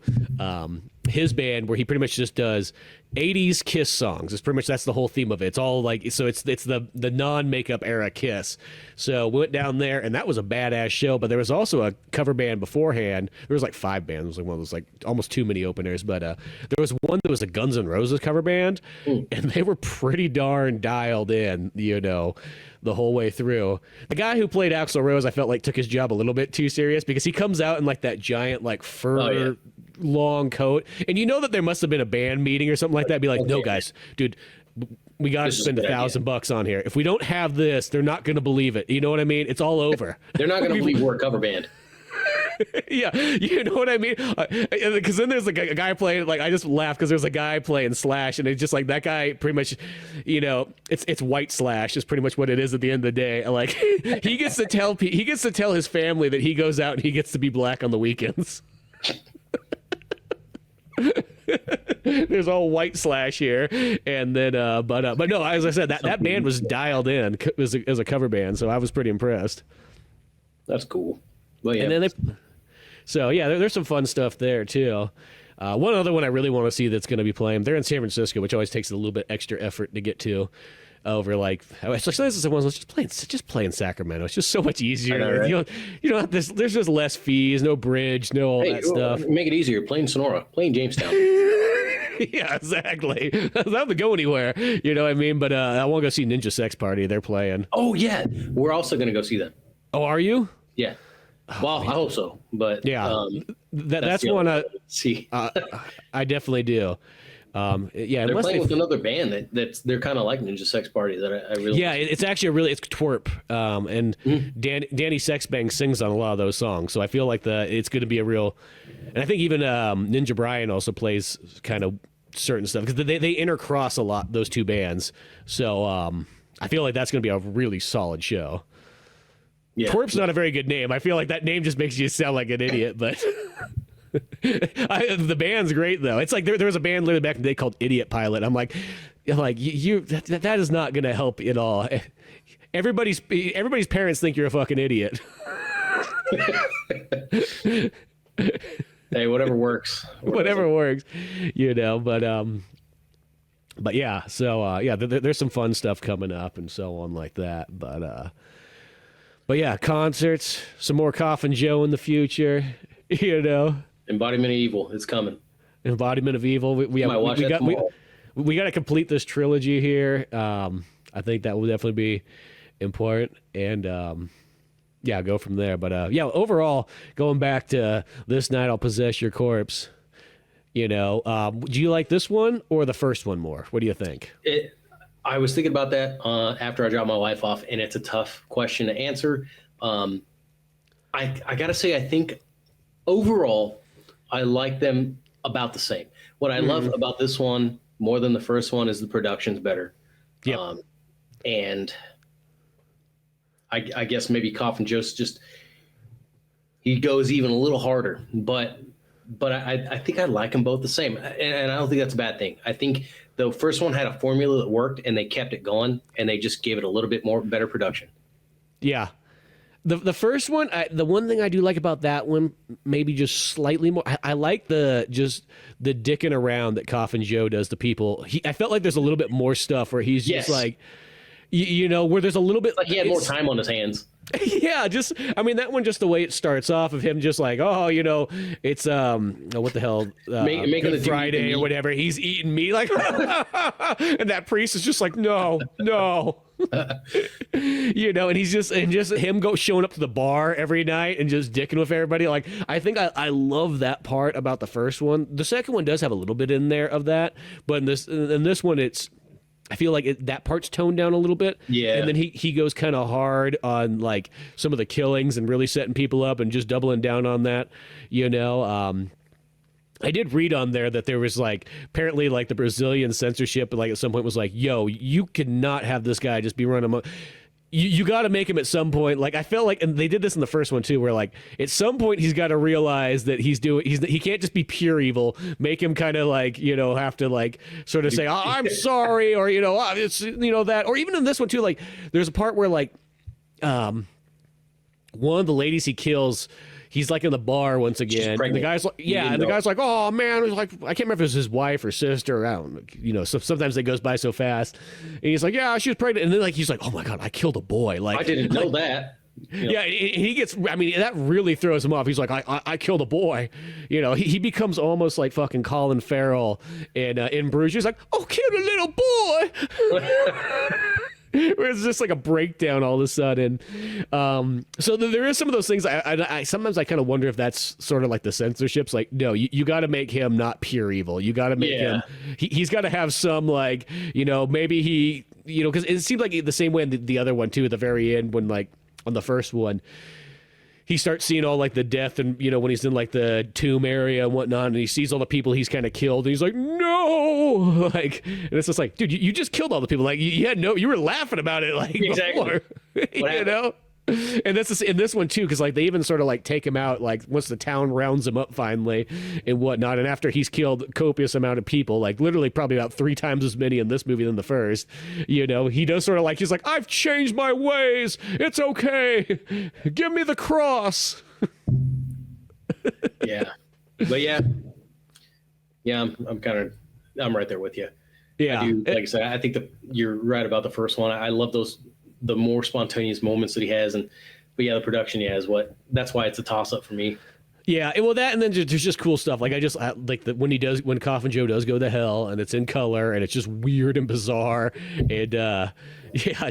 his band where he pretty much just does 80s Kiss songs. It's pretty much, that's the whole theme of it. It's all like, so it's the non-makeup era Kiss. So we went down there, and that was a badass show. But there was also a cover band beforehand. There was like 5 bands. It was like one of those like almost too many openers. But there was one that was a Guns N' Roses cover band, and they were pretty darn dialed in, you know, the whole way through. The guy who played Axl Rose, I felt like took his job a little bit too serious, because he comes out in like that giant like fur long coat, and you know that there must have been a band meeting or something like that. Be like, no guys, dude, we got to spend $1,000 on here. If we don't have this, they're not going to believe it. You know what I mean? It's all over. They're not going to believe we're a cover band. Yeah, you know what I mean? Because then there's like a guy playing, like, I just laugh because there's a guy playing Slash, and it's just like that guy pretty much, you know, it's white Slash is pretty much what it is at the end of the day. Like he gets to tell his family that he goes out and he gets to be black on the weekends. There's all white Slash here, and then but no, as I said, that band was dialed in as a cover band, so I was pretty impressed. That's cool. Well, yeah. And then there's some fun stuff there too. One other one I really want to see that's going to be playing. They're in San Francisco, which always takes a little bit extra effort to get to. Over like, let's just play in Sacramento. It's just so much easier. Know, right? You don't have this. There's just less fees, no bridge, no all that stuff. Make it easier. Play in Sonora. Play in Jamestown. Yeah, exactly. I don't have to go anywhere. You know what I mean? But I want to go see Ninja Sex Party. They're playing. Oh yeah, we're also going to go see them. Oh, are you? Yeah. Well, I hope so. But yeah, that's one I see. I definitely do. Yeah, they're playing with another band they're kind of like Ninja Sex Party that I really it's actually it's twerp, and Danny Sexbang sings on a lot of those songs, so I feel like it's going to be a real, and I think even Ninja Brian also plays kind of certain stuff because they intercross a lot, those two bands, so I feel like that's going to be a really solid show. Yeah. Twerp's not a very good name. I feel like that name just makes you sound like an idiot, but the band's great though. It's like there was a band literally back in the day called Idiot Pilot. I'm like you that is not going to help at all. Everybody's parents think you're a fucking idiot. Hey, whatever works. Whatever works, you know. But yeah. So there's some fun stuff coming up and so on like that. But yeah, concerts, some more Coffin Joe in the future. You know. Embodiment of Evil is coming. Embodiment of Evil. We got to complete this trilogy here. I think that will definitely be important, and go from there. But overall, going back to This Night I'll Possess Your Corpse. You know, do you like this one or the first one more? What do you think? I was thinking about that after I dropped my wife off, and it's a tough question to answer. I got to say, I think overall, I like them about the same. What I love about this one more than the first one is the production's better. Yeah. And I guess maybe Coffin Joe's he goes even a little harder, but I think I like them both the same. And I don't think that's a bad thing. I think the first one had a formula that worked and they kept it going and they just gave it a little bit more better production. Yeah. The first one, the one thing I do like about that one, maybe just slightly more, I like the dicking around that Coffin Joe does to people. I felt like there's a little bit more stuff where he's just like, you know, where there's a little bit like he had more time on his hands. Yeah, that one, just the way it starts off of him just like, oh, you know, it's what the hell, making the Friday or whatever, he's eating meat, like, and that priest is just like, no. You know, and he's just him showing up to the bar every night and just dicking with everybody. Like, I think I love that part about the first one. The second one does have a little bit in there of that, but in this one, I feel like that part's toned down a little bit. Yeah. And then he goes kind of hard on like some of the killings and really setting people up and just doubling down on that, you know. I did read on there that there was like apparently like the Brazilian censorship like at some point was like, yo, you cannot have this guy just be running amok. You got to make him at some point. Like I felt like, and they did this in the first one too, where like at some point he's got to realize that he can't just be pure evil. Make him kind of like, you know, have to like sort of say, oh, I'm sorry, or you know, it's, you know, that, or even in this one too, like there's a part where like one of the ladies he kills, he's like in the bar once again. And the guy's like, the guy's like, oh man, it was like, I can't remember if it was his wife or sister. I don't know. You know, so sometimes it goes by so fast. And he's like, yeah, she was pregnant. And then like he's like, oh my god, I killed a boy. Like I didn't know that. You know? Yeah, he gets. I mean, that really throws him off. He's like, I killed a boy. You know, he becomes almost like fucking Colin Farrell in Bruges. He's like, oh, killed a little boy. Where it's just like a breakdown all of a sudden. So there is some of those things. I sometimes I kind of wonder if that's sort of like the censorship's like, no, you got to make him not pure evil. You got to make him. He's got to have some like, you know, maybe he, you know, because it seemed like the same way in the other one too at the very end when like. On the first one, he starts seeing all like the death and, you know, when he's in like the tomb area and whatnot, and he sees all the people he's kind of killed, and he's like, no, like, and it's just like, dude, you just killed all the people. Like, you were laughing about it, like, exactly. Before, you know? And that's in this one too, because like they even sort of like take him out like once the town rounds him up finally and whatnot, and after he's killed copious amount of people, like literally probably about 3 times as many in this movie than the first, you know, he does sort of like, he's like, I've changed my ways, it's okay, give me the cross. Yeah, but I'm right there with you. Yeah, I do, like I said, I think that you're right about the first one. I love the more spontaneous moments that he has, but the production that's why it's a toss up for me. Yeah, well, that and then there's just cool stuff. Like I like when Coffin Joe does go to hell and it's in color and it's just weird and bizarre and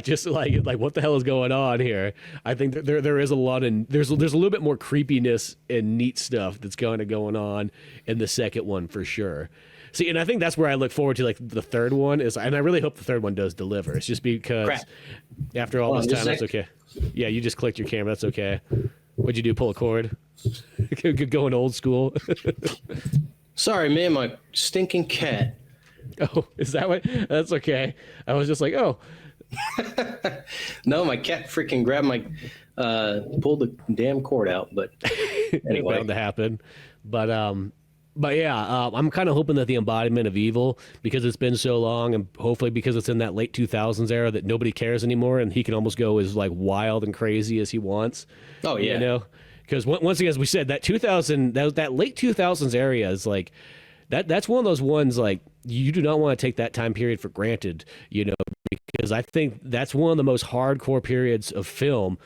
just like what the hell is going on here? I think that there is a lot there's a little bit more creepiness and neat stuff that's going on in the second one for sure. See, and I think that's where I look forward to, like, the third one is, and I really hope the third one does deliver. It's just because after all this time, that's okay. Yeah, you just clicked your camera. That's okay. What'd you do? Pull a cord? Going old school? Sorry, man, my stinking cat. Oh, is that what? That's okay. I was just like, oh. No, my cat freaking grabbed pulled the damn cord out, but anyway. Bound to happen. But yeah, I'm kind of hoping that the embodiment of evil, because it's been so long, and hopefully because it's in that late 2000s era that nobody cares anymore, and he can almost go as like wild and crazy as he wants. Oh yeah, you know, because once again, as we said, that late 2000s area is like that's one of those ones like you do not want to take that time period for granted, you know, because I think that's one of the most hardcore periods of film.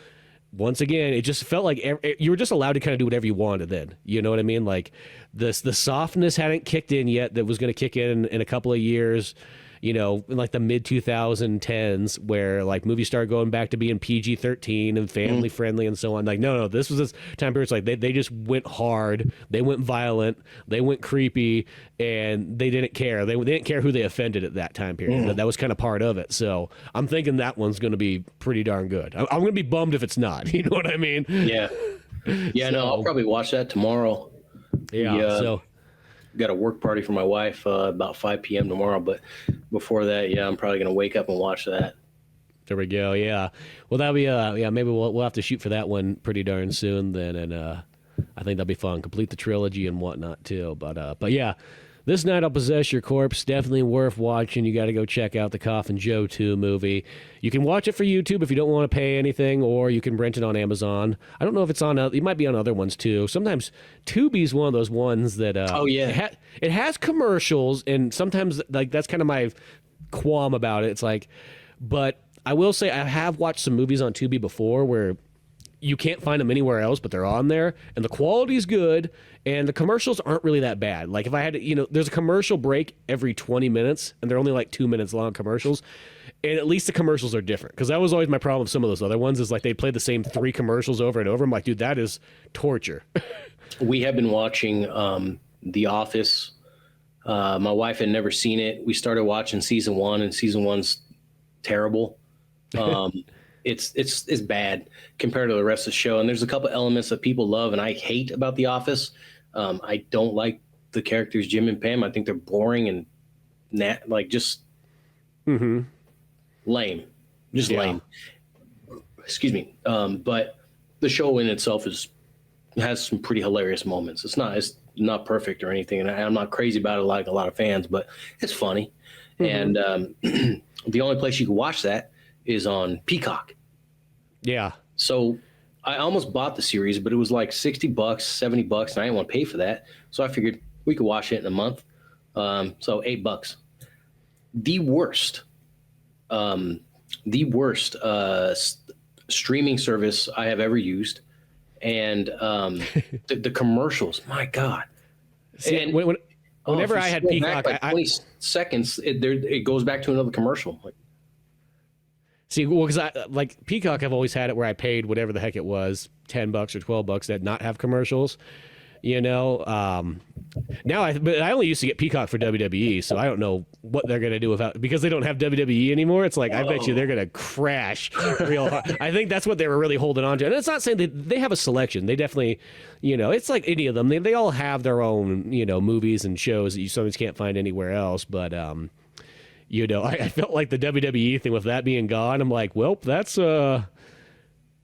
Once again, it just felt like you were just allowed to kind of do whatever you wanted then. You know what I mean? Like the softness hadn't kicked in yet that was going to kick in a couple of years, you know, in like the mid 2010s where like movies started going back to being PG-13 and family friendly and so on. Like, no, this was this time period. It's like they just went hard. They went violent. They went creepy, and they didn't care. They didn't care who they offended at that time period. That was kind of part of it. So I'm thinking that one's going to be pretty darn good. I'm going to be bummed if it's not. You know what I mean? Yeah. Yeah, no, I'll probably watch that tomorrow. Yeah, so got a work party for my wife about 5 p.m. tomorrow, but before that, I'm probably going to wake up and watch that. There we go. Yeah. Well, that'll be maybe we'll have to shoot for that one pretty darn soon then, and I think that'll be fun. Complete the trilogy and whatnot too. But yeah, This Night I'll Possess Your Corpse, definitely worth watching. You got to go check out the Coffin Joe 2 movie. You can watch it for YouTube if you don't want to pay anything, or you can rent it on Amazon. I don't know if it's on, it might be on other ones too. Sometimes Tubi's one of those ones that, it has commercials, and sometimes like that's kind of my qualm about it. It's like, but I will say I have watched some movies on Tubi before where you can't find them anywhere else, but they're on there, and the quality's good, and the commercials aren't really that bad. Like if I had to, there's a commercial break every 20 minutes, and they're only like 2 minutes long commercials, and at least the commercials are different. Because that was always my problem with some of those other ones, is like they'd play the same 3 commercials over and over. I'm like, dude, that is torture. We have been watching The Office. My wife had never seen it. We started watching season 1, and season 1's terrible. It's bad compared to the rest of the show. And there's a couple elements that people love and I hate about The Office. I don't like the characters Jim and Pam. I think they're boring and just lame. Just lame. Excuse me. But the show in itself has some pretty hilarious moments. It's not perfect or anything, and I'm not crazy about it like a lot of fans, but it's funny. And the only place you can watch that is on Peacock. Yeah. So I almost bought the series, but it was like $60, $70, and I didn't want to pay for that. So I figured we could watch it in a month. So $8. The worst streaming service I have ever used, and the commercials. My God! See, and whenever I had Peacock, back, 20 seconds, it goes back to another commercial. Like, see, well, because I like Peacock, I've always had it where I paid whatever the heck it was, $10 or $12 that not have commercials. You know, but I only used to get Peacock for WWE, so I don't know what they're gonna do without, because they don't have WWE anymore. It's like, I bet you they're gonna crash real hard. I think that's what they were really holding on to, and it's not saying that they have a selection. They definitely, you know, it's like any of them. They all have their own, you know, movies and shows that you sometimes can't find anywhere else. But you know, I felt like the WWE thing with that being gone. I'm like, well, that's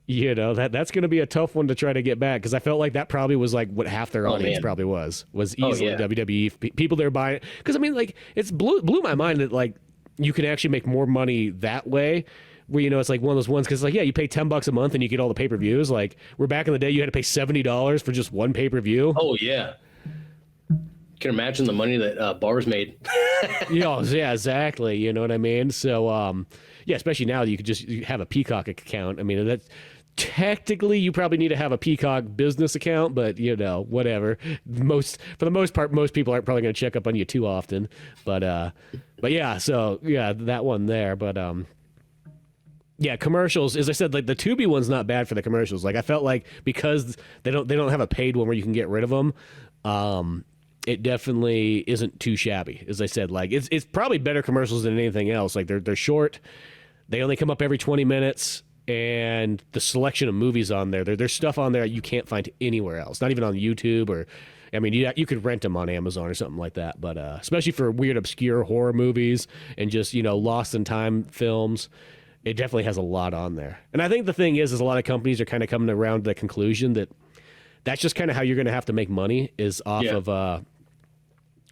you know, that's going to be a tough one to try to get back, because I felt like that probably was like what half their audience probably was easily WWE people that are buying it. Because I mean, like, it's blew my mind that like you can actually make more money that way. Where, you know, it's like one of those ones, because like, yeah, you pay $10 a month and you get all the pay-per-views. Like, we're back in the day, you had to pay $70 for just one pay-per-view. Oh yeah. Can imagine the money that bars made. Yeah, exactly. You know what I mean? So, yeah, especially now that you could just have a Peacock account. I mean, that's technically you probably need to have a Peacock business account, but you know, whatever. For the most part, most people aren't probably going to check up on you too often. But yeah, so yeah, that one there. But yeah, commercials. As I said, like the Tubi one's not bad for the commercials. Like I felt like because they don't have a paid one where you can get rid of them. It definitely isn't too shabby. As I said, like it's probably better commercials than anything else. Like they're short. They only come up every 20 minutes. And the selection of movies on there, there's stuff on there you can't find anywhere else, not even on YouTube, or I mean, you could rent them on Amazon or something like that. But especially for weird, obscure horror movies and just, you know, lost in time films, it definitely has a lot on there. And I think the thing is a lot of companies are kind of coming around to the conclusion that that's just kind of how you're going to have to make money, is off of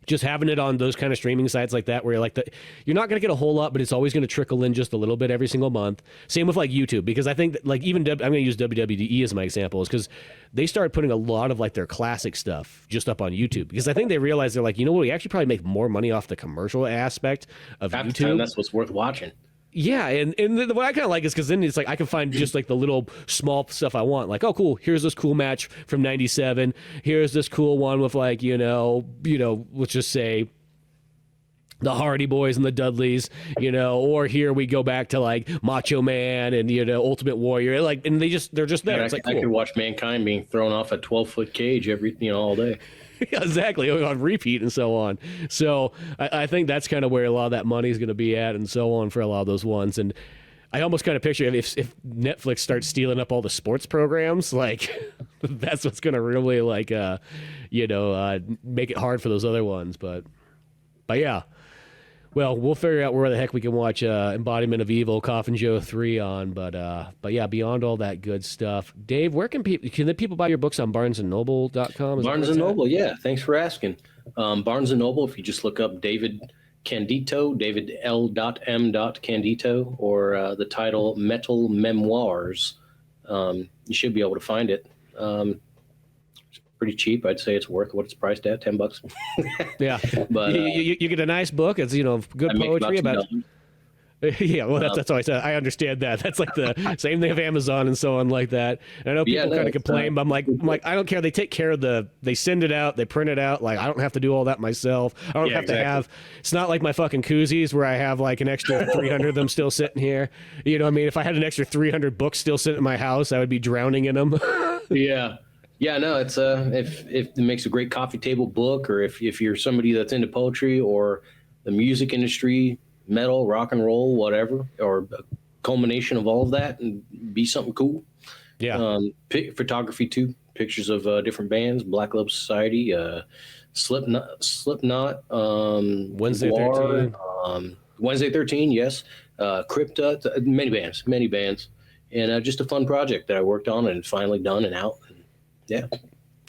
just having it on those kind of streaming sites like that, where you're like, you're not going to get a whole lot, but it's always going to trickle in just a little bit every single month. Same with like YouTube, because I think that like even I'm going to use WWE as my example, is because they started putting a lot of like their classic stuff just up on YouTube, because I think they realized they're like, you know what, we actually probably make more money off the commercial aspect of Half YouTube. the time, that's what's worth watching. Yeah, and what I kind of like is because then it's like I can find just like the little small stuff I want. Like, oh, cool, here's this cool match from '97. Here's this cool one with like, you know, let's just say the Hardy Boys and the Dudleys, you know, or here we go back to like Macho Man and, you know, Ultimate Warrior. Like, and they're just there. Yeah, it's like cool. I could watch Mankind being thrown off a 12-foot cage all day. Yeah, exactly, on repeat and so on. So I think that's kind of where a lot of that money is going to be at and so on for a lot of those ones. And I almost kind of picture if Netflix starts stealing up all the sports programs, like that's what's going to really like, make it hard for those other ones. But yeah. Well, we'll figure out where the heck we can watch Embodiment of Evil, Coffin Joe 3 on. But yeah, beyond all that good stuff, Dave, where can the people buy your books on BarnesandNoble.com? Barnes and Noble, yeah. Thanks for asking. Barnes and Noble, if you just look up David Candito, David L.M. Candito, or the title Metal Memoirs, you should be able to find it. Pretty cheap. I'd say it's worth what it's priced at, $10. Yeah, but you get a nice book. It's, you know, good poetry about. Yeah, well, that's all I said. I understand that. That's like the same thing of Amazon and so on like that. And I know people kind of complain, but I'm like, I don't care. They take care of they send it out, they print it out. Like, I don't have to do all that myself. I don't have to have. It's not like my fucking koozies where I have like an extra 300 of them still sitting here. You know what I mean? If I had an extra 300 books still sitting in my house, I would be drowning in them. Yeah. Yeah, no, it's if it makes a great coffee table book, or if you're somebody that's into poetry or the music industry, metal, rock and roll, whatever, or a culmination of all of that, and be something cool. Yeah. Photography too, pictures of different bands, Black Love Society, Slipknot, Wednesday War, 13, Wednesday 13, yes, Crypta, many bands, and just a fun project that I worked on and finally done and out. Yeah,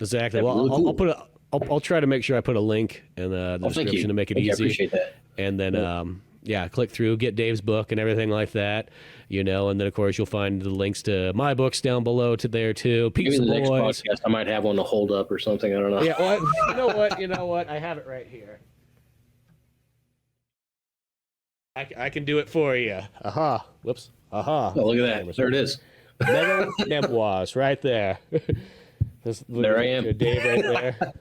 exactly. Well, really I'll try to make sure I put a link in the description to make it easy. I appreciate that. And then, yeah, click through, get Dave's book and everything like that, and then of course you'll find the links to my books down below to there too. Peace, Maybe the next boys. podcast I might have one to hold up or something. I don't know. Yeah, well, you know what? I have it right here. I can do it for you. Aha. Whoops. Aha. Oh, look at that. There it is. Metal Memoirs, right there. There I am. Dave right there.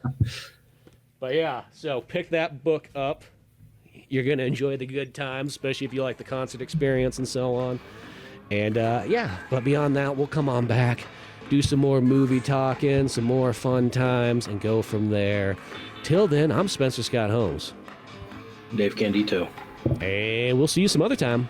But yeah, so pick that book up. You're going to enjoy the good times, especially if you like the concert experience and so on. And yeah, but beyond that, we'll come on back, do some more movie talking, some more fun times, and go from there. Till then, I'm Spencer Scott Holmes. Dave Candito. And we'll see you some other time.